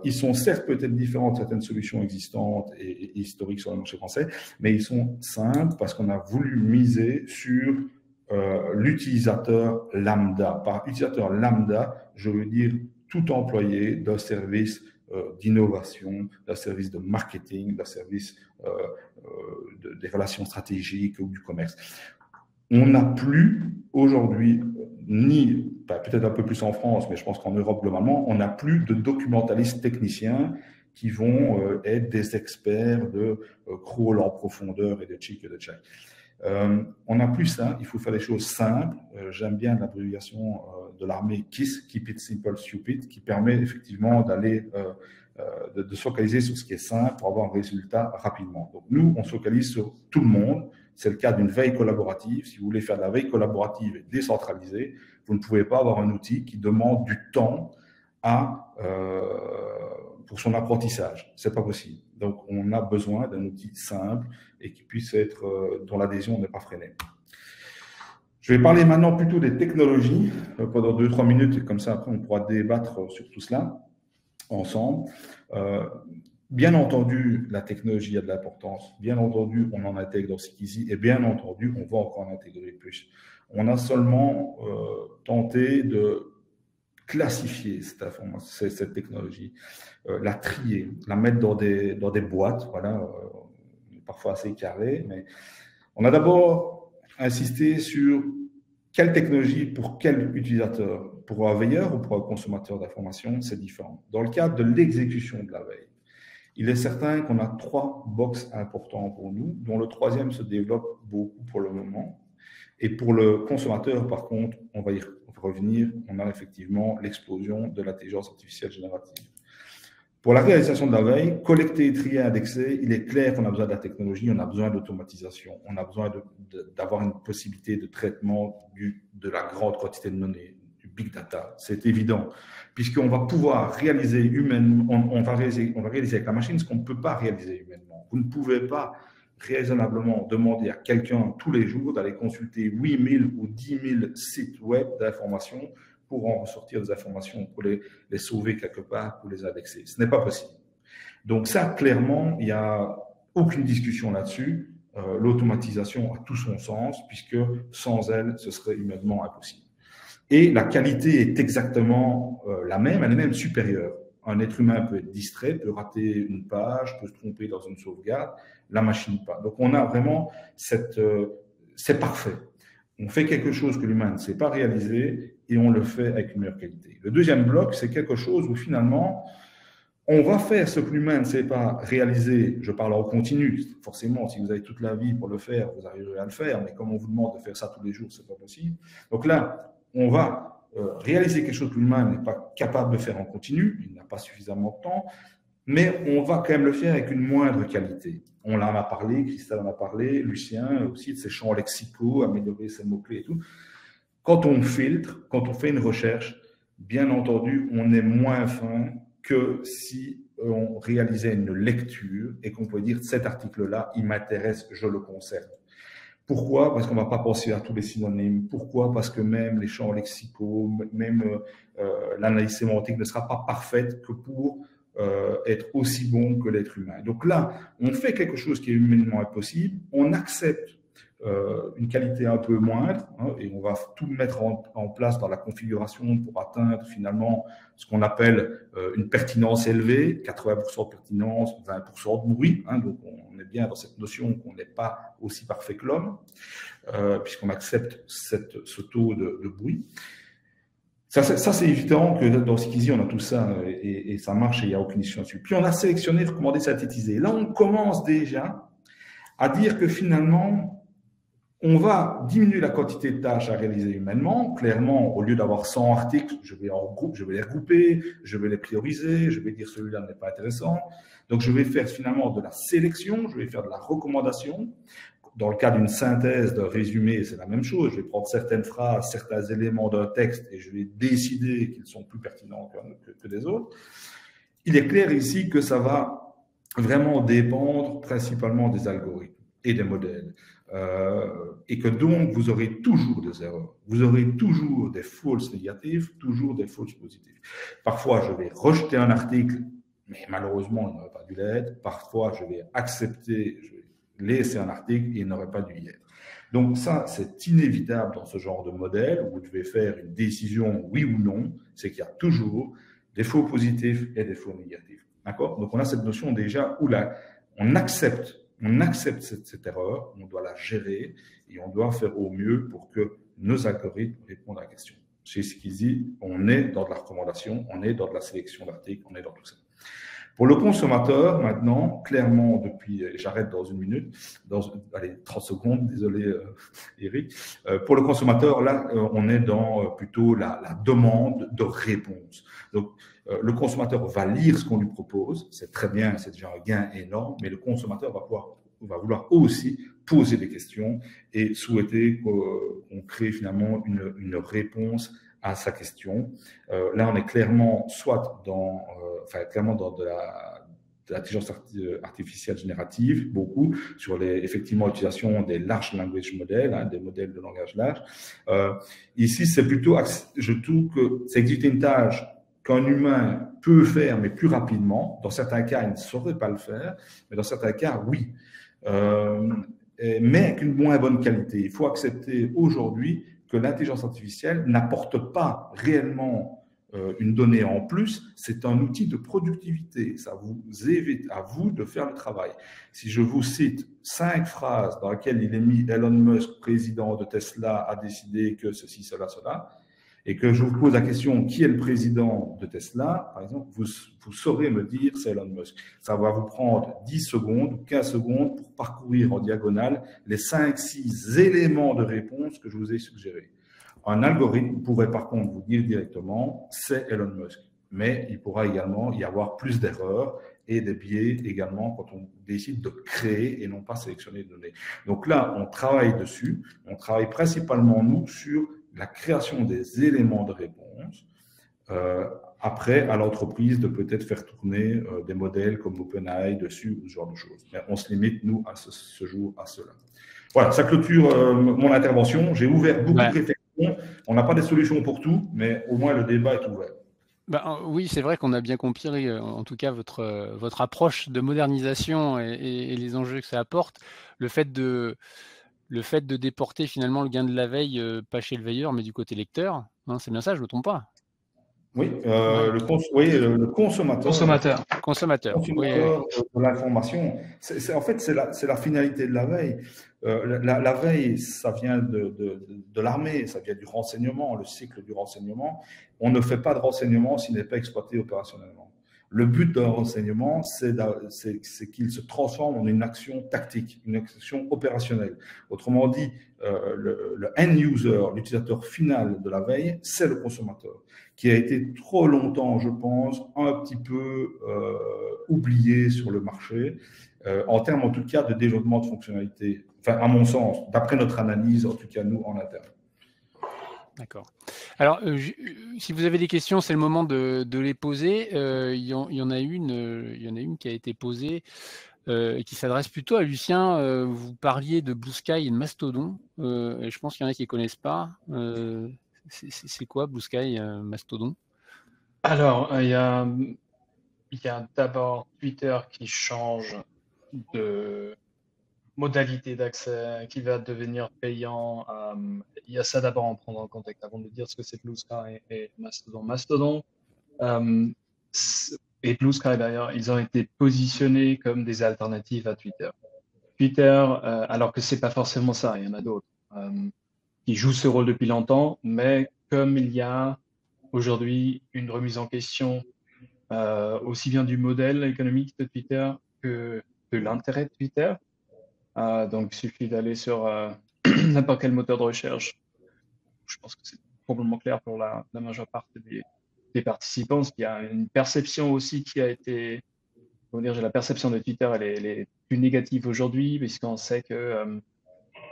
Ils sont certes peut-être différents de certaines solutions existantes et historiques sur le marché français, mais ils sont simples parce qu'on a voulu miser sur l'utilisateur lambda. Par utilisateur lambda, je veux dire tout employé d'un service d'innovation, d'un service de marketing, d'un service des relations stratégiques ou du commerce. On n'a plus aujourd'hui, peut-être un peu plus en France, mais je pense qu'en Europe globalement, on n'a plus de documentalistes techniciens qui vont être des experts de crawl en profondeur et de check et de check. On n'a plus ça, il faut faire des choses simples. J'aime bien l'abréviation de l'armée KISS, Keep It Simple Stupid, qui permet effectivement d'aller de se focaliser sur ce qui est simple pour avoir un résultat rapidement. Donc nous, on se focalise sur tout le monde. C'est le cas d'une veille collaborative. Si vous voulez faire de la veille collaborative et décentralisée, vous ne pouvez pas avoir un outil qui demande du temps pour son apprentissage. C'est pas possible. Donc, on a besoin d'un outil simple et qui puisse être, dont l'adhésion n'est pas freinée. Je vais parler maintenant plutôt des technologies pendant 2-3 minutes et comme ça, après, on pourra débattre sur tout cela ensemble. Bien entendu, la technologie a de l'importance. Bien entendu, on en intègre dans Seekeasy et bien entendu, on va encore en intégrer plus. On a seulement tenté de classifier cette technologie, la trier, la mettre dans des boîtes, voilà, parfois assez carrées, mais on a d'abord insisté sur quelle technologie pour quel utilisateur. Pour un veilleur ou pour un consommateur d'information, c'est différent. Dans le cadre de l'exécution de la veille, il est certain qu'on a 3 boxes importants pour nous, dont le 3e se développe beaucoup pour le moment. Et pour le consommateur, par contre, on va y revenir, on a effectivement l'explosion de l'intelligence artificielle générative. Pour la réalisation de la veille, collecter, trier, indexer, il est clair qu'on a besoin de la technologie, on a besoin d'automatisation, on a besoin d'avoir une possibilité de traitement de la grande quantité de données, du big data, c'est évident, puisqu'on va pouvoir réaliser humainement, on va réaliser avec la machine ce qu'on ne peut pas réaliser humainement. Vous ne pouvez pas raisonnablement demander à quelqu'un tous les jours d'aller consulter 8000 ou 10 000 sites web d'informations pour en ressortir des informations, pour les sauver quelque part, pour les indexer. Ce n'est pas possible. Donc ça, clairement, il n'y a aucune discussion là-dessus. L'automatisation a tout son sens, puisque sans elle, ce serait humainement impossible. Et la qualité est exactement la même, elle est même supérieure. Un être humain peut être distrait, peut rater une page, peut se tromper dans une sauvegarde, la machine pas. Donc on a vraiment c'est parfait. On fait quelque chose que l'humain ne sait pas réaliser et on le fait avec une meilleure qualité. Le deuxième bloc, c'est quelque chose où finalement, On va faire ce que l'humain ne sait pas réaliser, je parle en continu, forcément, si vous avez toute la vie pour le faire, vous arriverez à le faire, mais comme on vous demande de faire ça tous les jours, ce n'est pas possible. Donc là, on va réaliser quelque chose que l'humain n'est pas capable de faire en continu, il n'a pas suffisamment de temps, mais on va quand même le faire avec une moindre qualité. On en a parlé, Christelle en a parlé, Lucien aussi, de ses champs lexicaux, améliorer ses mots-clés et tout. Quand on filtre, quand on fait une recherche, bien entendu, on est moins fin que si on réalisait une lecture et qu'on pouvait dire cet article-là, il m'intéresse, je le conserve. Pourquoi? Parce qu'on ne va pas penser à tous les synonymes. Pourquoi? Parce que même les champs lexicaux, même l'analyse sémantique ne sera pas parfaite que pour être aussi bon que l'être humain. Donc là, on fait quelque chose qui est humainement impossible, on accepte une qualité un peu moindre, hein, et on va tout mettre en place dans la configuration pour atteindre finalement ce qu'on appelle une pertinence élevée, 80% de pertinence, 20% de bruit, hein, donc on est bien dans cette notion qu'on n'est pas aussi parfait que l'homme, puisqu'on accepte ce taux de bruit. Ça c'est évident que dans Skizy, on a tout ça et ça marche et il n'y a aucune issue là-dessus. Puis on a sélectionné, recommandé, synthétisé. Là, on commence déjà à dire que finalement, on va diminuer la quantité de tâches à réaliser humainement. Clairement, au lieu d'avoir 100 articles, je vais les regrouper, je vais les prioriser, je vais dire celui-là n'est pas intéressant. Donc, je vais faire finalement de la sélection, je vais faire de la recommandation. Dans le cas d'une synthèse, d'un résumé, c'est la même chose. Je vais prendre certaines phrases, certains éléments d'un texte et je vais décider qu'ils sont plus pertinents que des autres. Il est clair ici que ça va vraiment dépendre principalement des algorithmes et des modèles. Et que donc, vous aurez toujours des erreurs. Vous aurez toujours des falses négatives, toujours des falses positives. Parfois, je vais rejeter un article, mais malheureusement, il n'aurait pas dû l'être. Parfois, je vais accepter, je vais laisser un article et il n'aurait pas dû y être. Donc ça, c'est inévitable dans ce genre de modèle où vous devez faire une décision oui ou non. C'est qu'il y a toujours des faux positifs et des faux négatifs. D'accord? Donc on a cette notion déjà où là, on accepte cette erreur, on doit la gérer et on doit faire au mieux pour que nos algorithmes répondent à la question. Chez Skizy, on est dans de la recommandation, on est dans de la sélection d'articles, on est dans tout ça. Pour le consommateur, maintenant, clairement, depuis, j'arrête dans une minute, allez, 30 secondes, désolé Eric. Pour le consommateur, là, on est dans plutôt la demande de réponse. Donc, le consommateur va lire ce qu'on lui propose, c'est très bien, c'est déjà un gain énorme, mais le consommateur va vouloir aussi poser des questions et souhaiter qu'on crée finalement une réponse à sa question. Là, on est clairement soit dans, clairement dans de l'intelligence artificielle générative, beaucoup, sur effectivement l'utilisation des large language models, hein, des modèles de langage large. Ici, c'est plutôt, je trouve que c'est exécuter une tâche qu'un humain peut faire, mais plus rapidement. Dans certains cas, il ne saurait pas le faire, mais dans certains cas, oui. Mais avec une moins bonne qualité. Il faut accepter aujourd'hui que l'intelligence artificielle n'apporte pas réellement une donnée en plus, c'est un outil de productivité. Ça vous évite à vous de faire le travail. Si je vous cite 5 phrases dans lesquelles il est mis Elon Musk, président de Tesla, a décidé que ceci, cela, cela, et que je vous pose la question qui est le président de Tesla, par exemple, vous saurez me dire c'est Elon Musk. Ça va vous prendre 10 secondes, 15 secondes pour parcourir en diagonale les 5-6 éléments de réponse que je vous ai suggérés. Un algorithme pourrait par contre vous dire directement c'est Elon Musk, mais il pourra également y avoir plus d'erreurs et des biais également quand on décide de créer et non pas sélectionner des données. Donc là, on travaille dessus, on travaille principalement nous sur la création des éléments de réponse, après à l'entreprise de peut-être faire tourner des modèles comme OpenAI dessus ou ce genre de choses. Mais on se limite, nous, à ce jour, à cela. Voilà, ça clôture mon intervention. J'ai ouvert beaucoup de réflexions. On n'a pas des solutions pour tout, mais au moins le débat est ouvert. Ben, oui, c'est vrai qu'on a bien compris, en tout cas, votre approche de modernisation et les enjeux que ça apporte. Le fait de déporter finalement le gain de la veille, pas chez le veilleur, mais du côté lecteur, hein, c'est bien ça, je ne me trompe pas. Oui, le consommateur. Consommateur. Oui. De l'information. En fait, c'est la finalité de la veille. La veille, ça vient de l'armée, ça vient du renseignement, le cycle du renseignement. On ne fait pas de renseignement s'il n'est pas exploité opérationnellement. Le but d'un renseignement, c'est qu'il se transforme en une action tactique, une action opérationnelle. Autrement dit, le end user, l'utilisateur final de la veille, c'est le consommateur, qui a été trop longtemps, je pense, un petit peu oublié sur le marché, en termes en tout cas de développement de fonctionnalités. Enfin, à mon sens, d'après notre analyse, en tout cas nous, en interne. D'accord. Alors, si vous avez des questions, c'est le moment de les poser. Il y en a une qui a été posée et qui s'adresse plutôt à Lucien. Vous parliez de Blue Sky et de Mastodon. Et je pense qu'il y en a qui ne connaissent pas. C'est quoi Blue Sky, Mastodon? Alors, il y a d'abord Twitter qui change de modalité d'accès, qui va devenir payant. Il y a ça d'abord à prendre en compte avant de dire ce que c'est Blue Sky et Mastodon. Mastodon et Blue Sky d'ailleurs, ils ont été positionnés comme des alternatives à Twitter. Twitter, alors que c'est pas forcément ça, il y en a d'autres qui jouent ce rôle depuis longtemps, mais comme il y a aujourd'hui une remise en question aussi bien du modèle économique de Twitter que de l'intérêt de Twitter. Donc, il suffit d'aller sur n'importe quel moteur de recherche. Je pense que c'est probablement clair pour la majeure partie des participants. Il y a une perception aussi qui a été, comment dire, la perception de Twitter, elle est plus négative aujourd'hui, puisqu'on sait que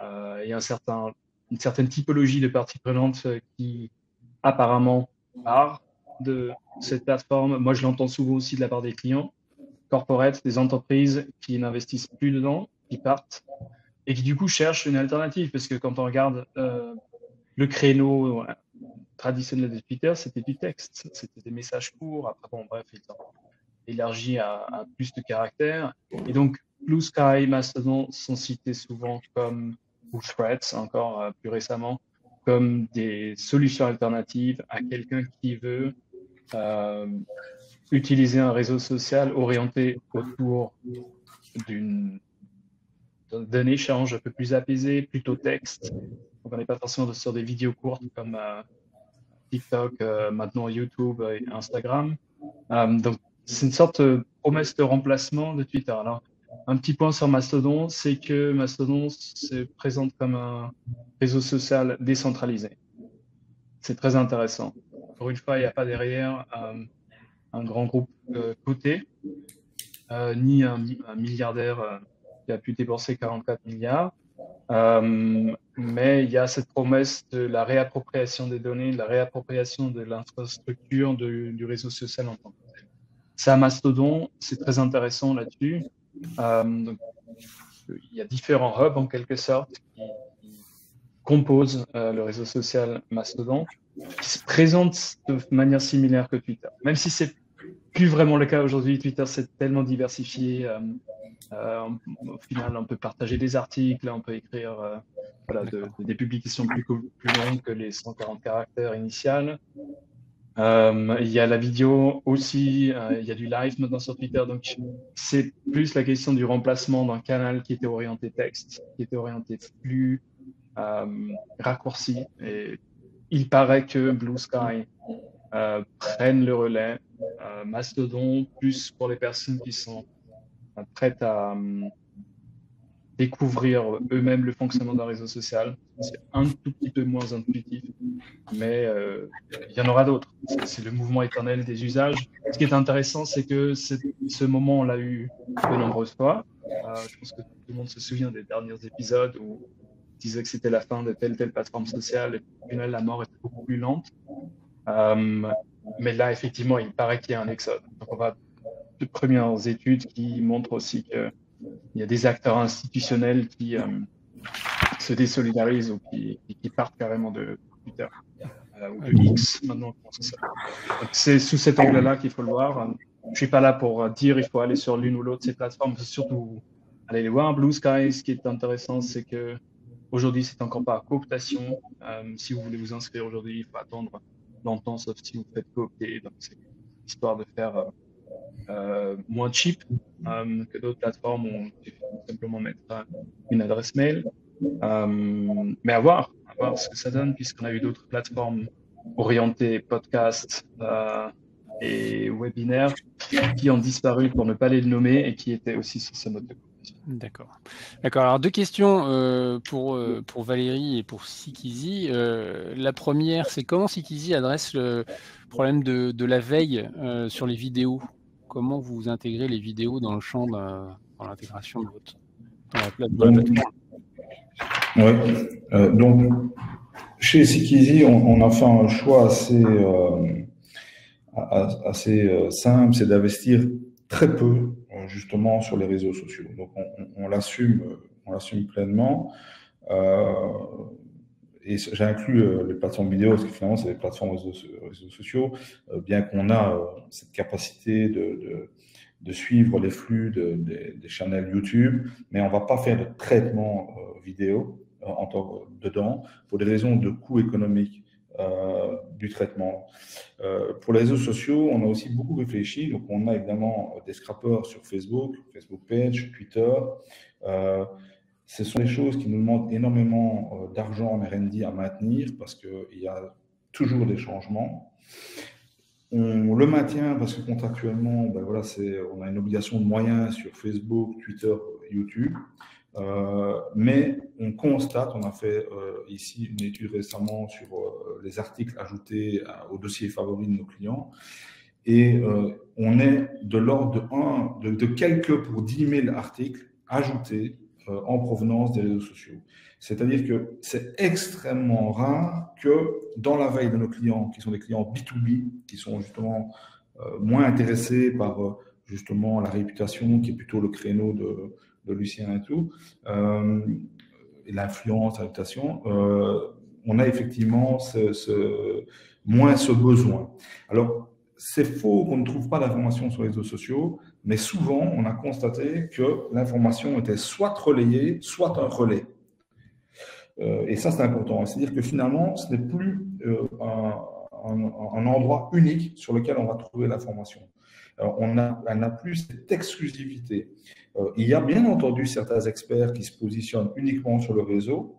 il y a une certaine typologie de parties prenantes qui apparemment part de cette plateforme. Moi, je l'entends souvent aussi de la part des clients, corporate, des entreprises qui n'investissent plus dedans, qui partent et qui du coup cherchent une alternative, parce que quand on regarde le créneau traditionnel de Twitter, c'était du texte, c'était des messages courts. Après, bon, bref, ils ont élargi à plus de caractères. Et donc, Blue Sky, Mastodon sont cités souvent comme, ou Threads encore plus récemment, comme des solutions alternatives à quelqu'un qui veut utiliser un réseau social orienté autour d'un échange un peu plus apaisé, plutôt texte. Donc, on n'est pas forcément sur des vidéos courtes comme TikTok, maintenant YouTube et Instagram. Donc, c'est une sorte de promesse de remplacement de Twitter. Alors, un petit point sur Mastodon, c'est que Mastodon se présente comme un réseau social décentralisé. C'est très intéressant. Encore une fois, il n'y a pas derrière un grand groupe coté, ni un milliardaire qui a pu débourser 44 milliards. Mais il y a cette promesse de la réappropriation des données, de la réappropriation de l'infrastructure du réseau social en tant que tel. Ça, Mastodon, c'est très intéressant là-dessus. Donc, il y a différents hubs en quelque sorte qui composent le réseau social Mastodon, qui se présentent de manière similaire que Twitter. Même si c'est plus vraiment le cas aujourd'hui, Twitter s'est tellement diversifié. Au final, on peut partager des articles, on peut écrire voilà, des publications plus longues que les 140 caractères initiales. Il y a la vidéo aussi, il y a du live maintenant sur Twitter, donc c'est plus la question du remplacement d'un canal qui était orienté texte, qui était orienté flux, raccourci. Et il paraît que Blue Sky prenne le relais, Mastodon, plus pour les personnes qui sont prêtes à découvrir eux-mêmes le fonctionnement d'un réseau social. C'est un tout petit peu moins intuitif, mais il y en aura d'autres. C'est le mouvement éternel des usages. Ce qui est intéressant, c'est que ce moment, on l'a eu de nombreuses fois. Je pense que tout le monde se souvient des derniers épisodes où on disait que c'était la fin de telle plateforme sociale, et au final, la mort était beaucoup plus lente. Mais là, effectivement, il paraît qu'il y a un exode. Donc, on va de premières études qui montrent aussi qu'il y a des acteurs institutionnels qui se désolidarisent ou qui partent carrément de Twitter ou de X maintenant. C'est sous cet angle-là qu'il faut le voir. Je suis pas là pour dire il faut aller sur l'une ou l'autre de ces plateformes, surtout aller les voir. Blue Sky, ce qui est intéressant, c'est que aujourd'hui, c'est encore pas cooptation. Si vous voulez vous inscrire aujourd'hui, il faut attendre longtemps, sauf si vous faites coopter. Donc, c'est histoire de faire moins cheap que d'autres plateformes où il faut simplement mettre une adresse mail. Mais à voir ce que ça donne, puisqu'on a eu d'autres plateformes orientées podcast, et webinaires qui ont disparu pour ne pas les nommer et qui étaient aussi sur ce mode de communication. D'accord. D'accord. Alors, deux questions pour Valérie et pour Sikizi. La première, c'est comment Sikizi adresse le problème de la veille sur les vidéos? Comment vous intégrez les vidéos dans le champ dans l'intégration de dans la plateforme? Oui. Donc, chez Sikizi, on a fait un choix assez simple, c'est d'investir très peu justement sur les réseaux sociaux. Donc on l'assume pleinement. Et j'inclus les plateformes vidéo parce que finalement c'est des plateformes réseaux sociaux, bien qu'on a cette capacité de suivre les flux des channels YouTube, mais on ne va pas faire de traitement vidéo dedans pour des raisons de coût économique du traitement. Pour les réseaux sociaux, on a aussi beaucoup réfléchi. Donc, on a évidemment des scrappers sur Facebook Page, Twitter. Ce sont des choses qui nous demandent énormément d'argent en R&D à maintenir parce qu'il y a toujours des changements. On le maintient parce que contractuellement, ben voilà, on a une obligation de moyens sur Facebook, Twitter, YouTube. Mais on constate, on a fait ici une étude récemment sur les articles ajoutés au dossier favori de nos clients, et on est de l'ordre de quelques pour 10 000 articles ajoutés en provenance des réseaux sociaux. C'est-à-dire que c'est extrêmement rare que dans la veille de nos clients, qui sont des clients B2B, qui sont justement moins intéressés par justement la réputation, qui est plutôt le créneau de Lucien et tout, et l'influence, la réputation, on a effectivement moins ce besoin. Alors, c'est faux qu'on ne trouve pas d'informations sur les réseaux sociaux, mais souvent, on a constaté que l'information était soit relayée, soit un relais. Et ça, c'est important. C'est-à-dire que finalement, ce n'est plus un endroit unique sur lequel on va trouver l'information. On n'a plus cette exclusivité. Il y a bien entendu certains experts qui se positionnent uniquement sur le réseau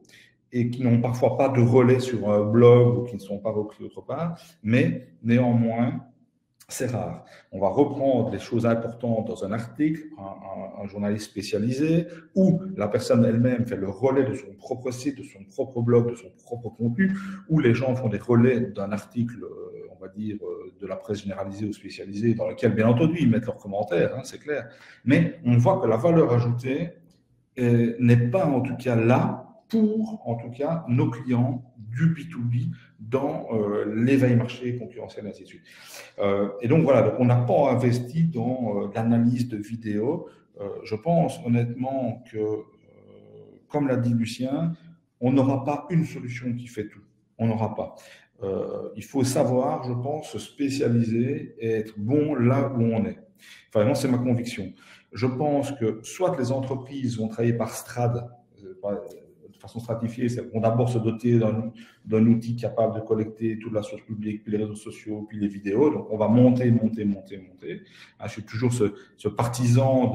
et qui n'ont parfois pas de relais sur un blog ou qui ne sont pas repris autre part, mais néanmoins, c'est rare. On va reprendre les choses importantes dans un article, un journaliste spécialisé, ou la personne elle-même fait le relais de son propre site, de son propre blog, de son propre contenu, ou les gens font des relais d'un article, on va dire, de la presse généralisée ou spécialisée, dans lequel, bien entendu, ils mettent leurs commentaires, hein, c'est clair. Mais on voit que la valeur ajoutée n'est pas, en tout cas, là pour, en tout cas, nos clients du B2B dans l'éveil marché concurrentiel, et ainsi de suite. Et donc, voilà, donc on n'a pas investi dans l'analyse de vidéos. Je pense honnêtement que, comme l'a dit Lucien, on n'aura pas une solution qui fait tout. On n'aura pas. Il faut savoir, je pense, se spécialiser et être bon là où on est. Enfin, vraiment, c'est ma conviction. Je pense que soit les entreprises vont travailler par strade, de façon stratifiée, c'est qu'on d'abord se doter d'un outil capable de collecter toute la source publique, puis les réseaux sociaux, puis les vidéos. Donc, on va monter. Je suis toujours ce partisan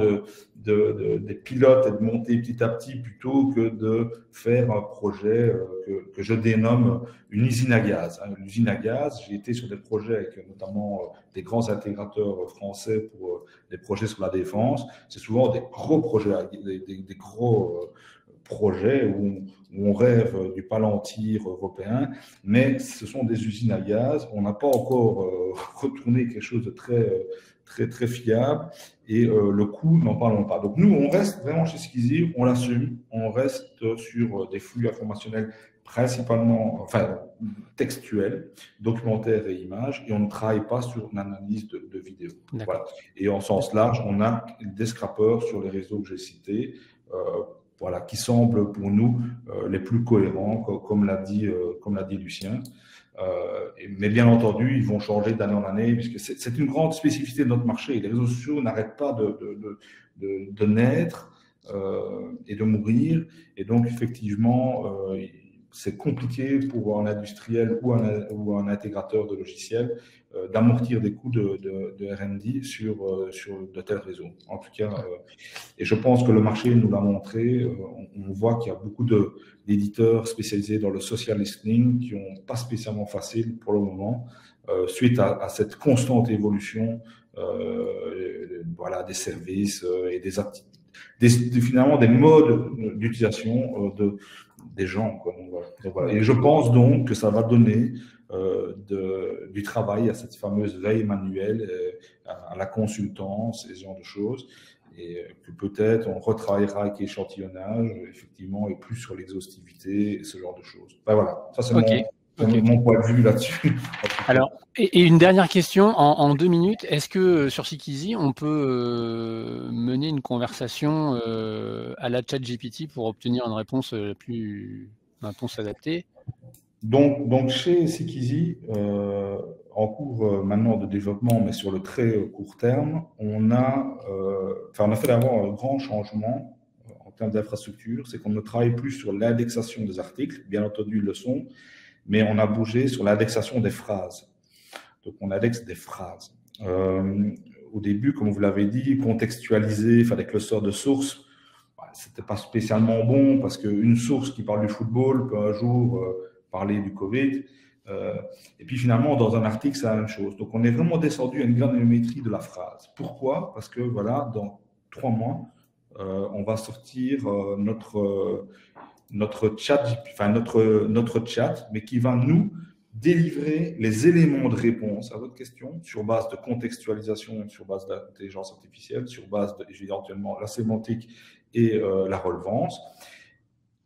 des pilotes et de monter petit à petit plutôt que de faire un projet que je dénomme une usine à gaz. L'usine à gaz, j'ai été sur des projets avec notamment des grands intégrateurs français pour des projets sur la défense. C'est souvent des gros projets, des gros projets où on rêve du Palantir européen, mais ce sont des usines à gaz. On n'a pas encore retourné quelque chose de très fiable et le coût, n'en parlons pas. Donc nous, on reste vraiment chez Sikizi, on l'assume, on reste sur des flux informationnels principalement, enfin, textuels, documentaires et images, et on ne travaille pas sur l'analyse de vidéos. Voilà. Et en sens large, on a des scrappers sur les réseaux que j'ai cités, voilà, qui semblent pour nous les plus cohérents, comme l'a dit Lucien. Mais bien entendu, ils vont changer d'année en année, puisque c'est une grande spécificité de notre marché. Les réseaux sociaux n'arrêtent pas de naître et de mourir. Et donc, effectivement, c'est compliqué pour un industriel ou un intégrateur de logiciels d'amortir des coûts de R&D sur de tels réseaux. En tout cas, et je pense que le marché nous l'a montré. On voit qu'il y a beaucoup d'éditeurs spécialisés dans le social listening qui n'ont pas spécialement facile pour le moment. suite à cette constante évolution voilà, des services et finalement des modes d'utilisation des gens, quoi. Donc, voilà. Et je pense donc que ça va donner du travail à cette fameuse veille manuelle, à la consultance et ce genre de choses, et que peut-être on retravaillera avec échantillonnage, effectivement, et plus sur l'exhaustivité et ce genre de choses. Ben voilà, ça c'est mon point de vue là-dessus. Alors, et une dernière question en 2 minutes. Est-ce que sur Seekeasy, on peut mener une conversation à la ChatGPT pour obtenir une réponse adaptée? Donc chez Seekeasy, en cours maintenant de développement, mais sur le très court terme, on a fait d'abord un grand changement en termes d'infrastructure, c'est qu'on ne travaille plus sur l'indexation des articles, bien entendu ils le sont, mais on a bougé sur l'indexation des phrases. Donc on indexe des phrases. Au début, comme vous l'avez dit, contextualiser, faire des clusters de sources, c'était pas spécialement bon parce qu'une source qui parle du football peut un jour parler du Covid. Et puis finalement, dans un article, c'est la même chose. Donc on est vraiment descendu à une granulométrie de la phrase. Pourquoi? Parce que voilà, dans 3 mois, on va sortir notre chat, mais qui va nous délivrer les éléments de réponse à votre question sur base de contextualisation, sur base d'intelligence artificielle, sur base de, éventuellement, la sémantique et la relevance.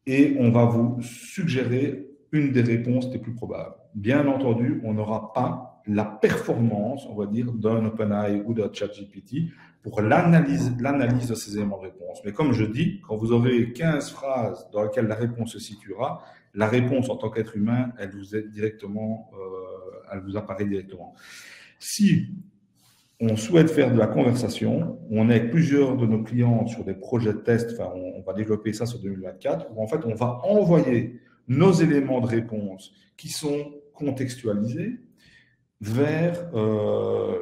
Et on va vous suggérer une des réponses les plus probables. Bien entendu, on n'aura pas la performance, on va dire, d'un OpenAI ou d'un ChatGPT pour l'analyse de ces éléments de réponse. Mais comme je dis, quand vous aurez 15 phrases dans lesquelles la réponse se situera, la réponse en tant qu'être humain, elle vous apparaît directement. Si on souhaite faire de la conversation, on est avec plusieurs de nos clients sur des projets de test, enfin on va développer ça sur 2024, où en fait on va envoyer nos éléments de réponse qui sont contextualisés vers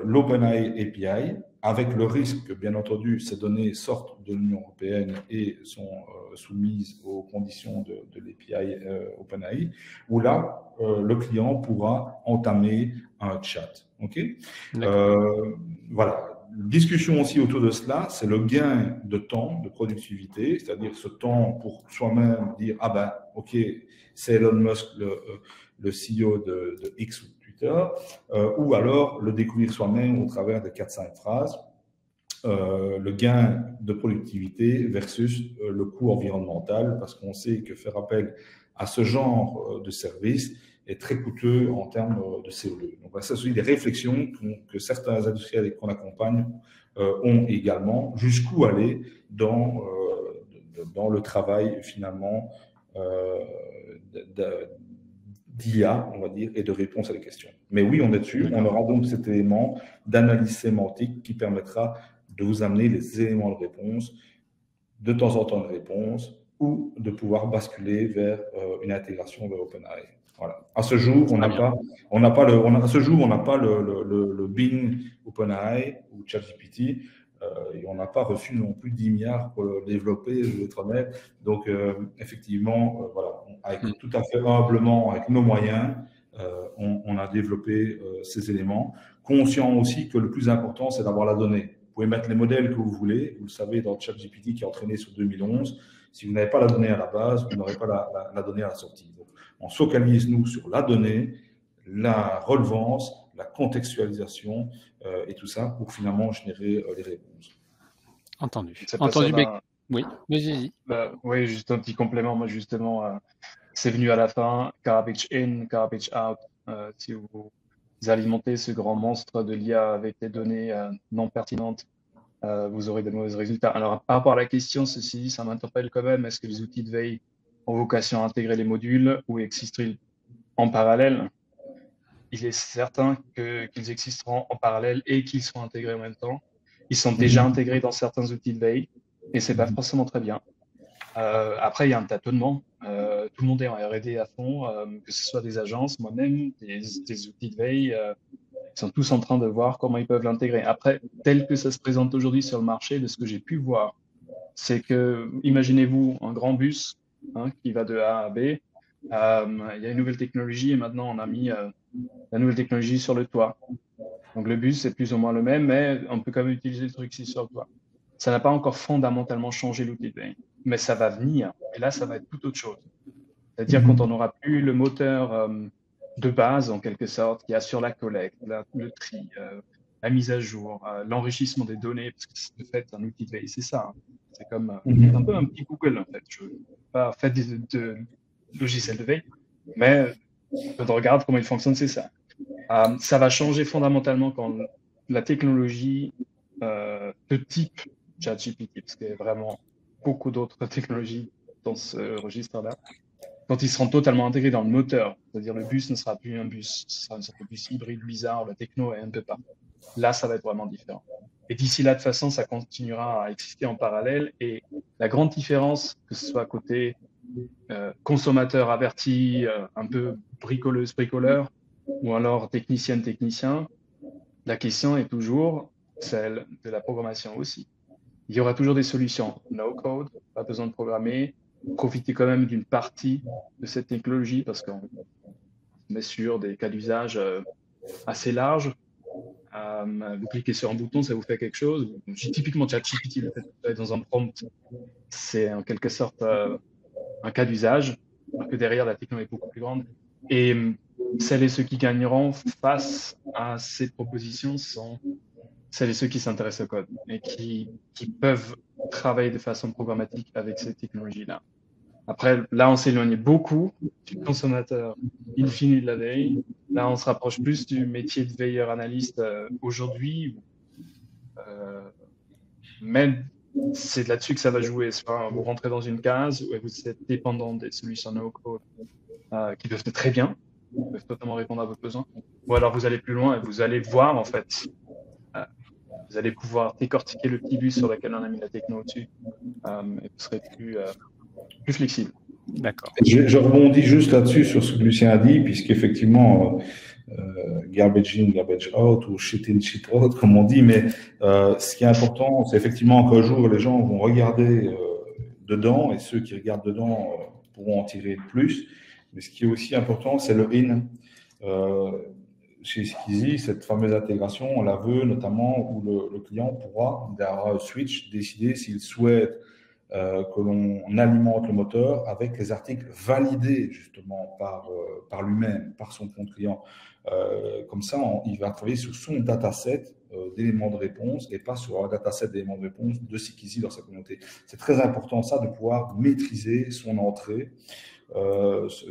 l'OpenAI API, avec le risque que, bien entendu, ces données sortent de l'Union européenne et sont soumises aux conditions de l'API OpenAI, où là, le client pourra entamer un chat. Okay, voilà. Discussion aussi autour de cela, c'est le gain de temps, de productivité, c'est-à-dire ce temps pour soi-même dire « Ah ben, ok, c'est Elon Musk, le CEO de X ou Twitter, ou alors le découvrir soi-même au travers de 4-5 phrases. Le gain de productivité versus le coût environnemental, parce qu'on sait que faire appel à ce genre de service est très coûteux en termes de CO2. Donc, ça, c'est des réflexions que certains industriels qu'on accompagne ont également, jusqu'où aller dans le travail, finalement, d'IA, on va dire, et de réponse à des questions. Mais oui, on est dessus. On aura donc cet élément d'analyse sémantique qui permettra de vous amener les éléments de réponse, de temps en temps de réponse, ou de pouvoir basculer vers une intégration vers OpenAI. Voilà. À ce jour, on n'a pas le Bing OpenAI ou ChatGPT, et on n'a pas reçu non plus 10 milliards pour le développer, je vais être honnête. Donc, effectivement, voilà, tout à fait humblement, avec nos moyens, on a développé ces éléments, conscient aussi que le plus important, c'est d'avoir la donnée. Vous pouvez mettre les modèles que vous voulez, vous le savez, dans ChatGPT qui est entraîné sur 2011. Si vous n'avez pas la donnée à la base, vous n'aurez pas la donnée à la sortie. Donc, on se focalise, nous, sur la donnée, la relevance, la contextualisation et tout ça pour finalement générer les réponses. Entendu. Entendu, oui, vas-y. Oui, juste un petit complément. Moi, justement, c'est venu à la fin, garbage in, garbage out. Si vous alimentez ce grand monstre de l'IA avec des données non pertinentes, vous aurez de mauvais résultats. Alors, par rapport à la question, ceci dit, ça m'interpelle quand même. Est-ce que les outils de veille ont vocation à intégrer les modules ou existent-ils en parallèle? Il est certain qu'ils existeront en parallèle et qu'ils sont intégrés en même temps. Ils sont déjà intégrés dans certains outils de veille et c'est pas forcément très bien. Après, il y a un tâtonnement. Tout le monde est en R&D à fond, que ce soit des agences, moi-même, des outils de veille. Ils sont tous en train de voir comment ils peuvent l'intégrer. Après, tel que ça se présente aujourd'hui sur le marché, de ce que j'ai pu voir, c'est que, imaginez-vous un grand bus qui va de A à B. Il y a une nouvelle technologie et maintenant on a mis la nouvelle technologie sur le toit. Donc le bus, c'est plus ou moins le même, mais on peut quand même utiliser le truc ici sur le toit. Ça n'a pas encore fondamentalement changé l'outil de veille, mais ça va venir. Et là, ça va être tout autre chose. C'est-à-dire quand on n'aura plus le moteur de base, en quelque sorte, qui assure la collecte, le tri, la mise à jour, l'enrichissement des données, parce que c'est de fait un outil de veille, c'est ça. Hein. C'est comme un peu un petit Google, en fait. Je ne veux pas faire de logiciel de veille, mais quand on regarde comment il fonctionne, c'est ça. Ça va changer fondamentalement quand la technologie de type ChatGPT, parce qu'il y a vraiment beaucoup d'autres technologies dans ce registre-là, quand ils seront totalement intégrés dans le moteur, c'est-à-dire le bus ne sera plus un bus, ce sera une sorte de bus hybride bizarre, la techno est un peu partout. Là, ça va être vraiment différent. Et d'ici là, de toute façon, ça continuera à exister en parallèle. Et la grande différence, que ce soit côté consommateur averti, un peu bricoleuse, bricoleur, ou alors technicienne, technicien, la question est toujours celle de la programmation aussi. Il y aura toujours des solutions no code, pas besoin de programmer, profiter quand même d'une partie de cette technologie parce qu'on met sur des cas d'usage assez larges. Vous cliquez sur un bouton, ça vous fait quelque chose. Typiquement, ChatGPT, le fait que vous êtes dans un prompt, c'est en quelque sorte un cas d'usage, alors que derrière, la technologie est beaucoup plus grande. Et celles et ceux qui gagneront face à ces propositions sont celles et ceux qui s'intéressent au code et qui peuvent travailler de façon programmatique avec ces technologies-là. Après, là, on s'éloigne beaucoup du consommateur infini de la veille. Là, on se rapproche plus du métier de veilleur analyste aujourd'hui. Mais c'est là-dessus que ça va jouer. Soit vous rentrez dans une case où vous êtes dépendant des solutions no-code qui peuvent être très bien, qui peuvent totalement répondre à vos besoins. Ou alors vous allez plus loin et vous allez voir, en fait, vous allez pouvoir décortiquer le petit bus sur lequel on a mis la techno au-dessus et vous serez plus flexible. D'accord. Je rebondis juste là-dessus sur ce que Lucien a dit, puisqu'effectivement, garbage in, garbage out, ou shit in, shit out, comme on dit, mais ce qui est important, c'est effectivement qu'un jour, les gens vont regarder dedans, et ceux qui regardent dedans pourront en tirer plus. Mais ce qui est aussi important, c'est le in. Chez Skizzy, cette fameuse intégration, on la veut notamment où le client pourra, derrière un switch, décider s'il souhaite que l'on alimente le moteur avec les articles validés justement par lui-même, par son compte client. Comme ça, il va travailler sur son dataset d'éléments de réponse et pas sur un dataset d'éléments de réponse de Skizzy dans sa communauté. C'est très important ça, de pouvoir maîtriser son entrée.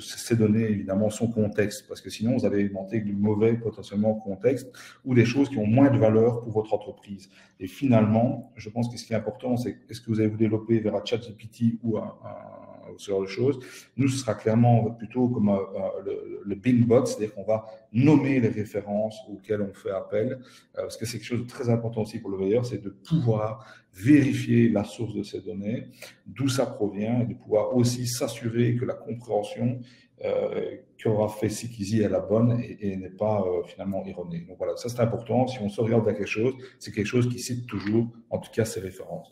C'est donner évidemment son contexte, parce que sinon vous allez alimenter du mauvais potentiellement contexte ou des choses qui ont moins de valeur pour votre entreprise. Et finalement, je pense que ce qui est important, c'est est-ce que vous allez vous développer vers un ChatGPT ou ce genre de choses. Nous, ce sera clairement plutôt comme le Bing Bot, c'est-à-dire qu'on va nommer les références auxquelles on fait appel, parce que c'est quelque chose de très important aussi pour le veilleur, c'est de pouvoir vérifier la source de ces données, d'où ça provient, et de pouvoir aussi s'assurer que la compréhension qu'aura fait Skizzy est la bonne et n'est pas finalement erronée. Donc voilà, ça c'est important. Si on se regarde à quelque chose, c'est quelque chose qui cite toujours, en tout cas, ses références.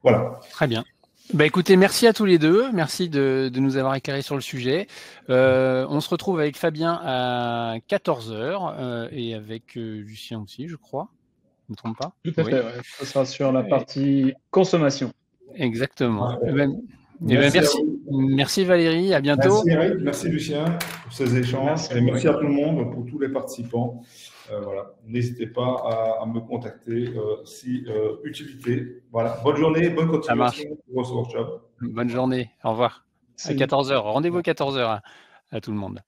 Voilà. Très bien. Bah écoutez, merci à tous les deux. Merci de nous avoir éclairé sur le sujet. On se retrouve avec Fabien à 14h et avec Lucien aussi, je crois. Je ne me trompe pas? Tout à fait, ouais. Ça sera sur la partie consommation. Exactement. Merci Valérie, à bientôt. Merci Eric, merci Lucien pour ces échanges et merci à tout le monde, pour tous les participants. Voilà. N'hésitez pas à me contacter si utilité. Voilà. Bonne journée, bonne continuation pour ce workshop. Bonne journée, au revoir. À 14h, rendez-vous à 14h à tout le monde.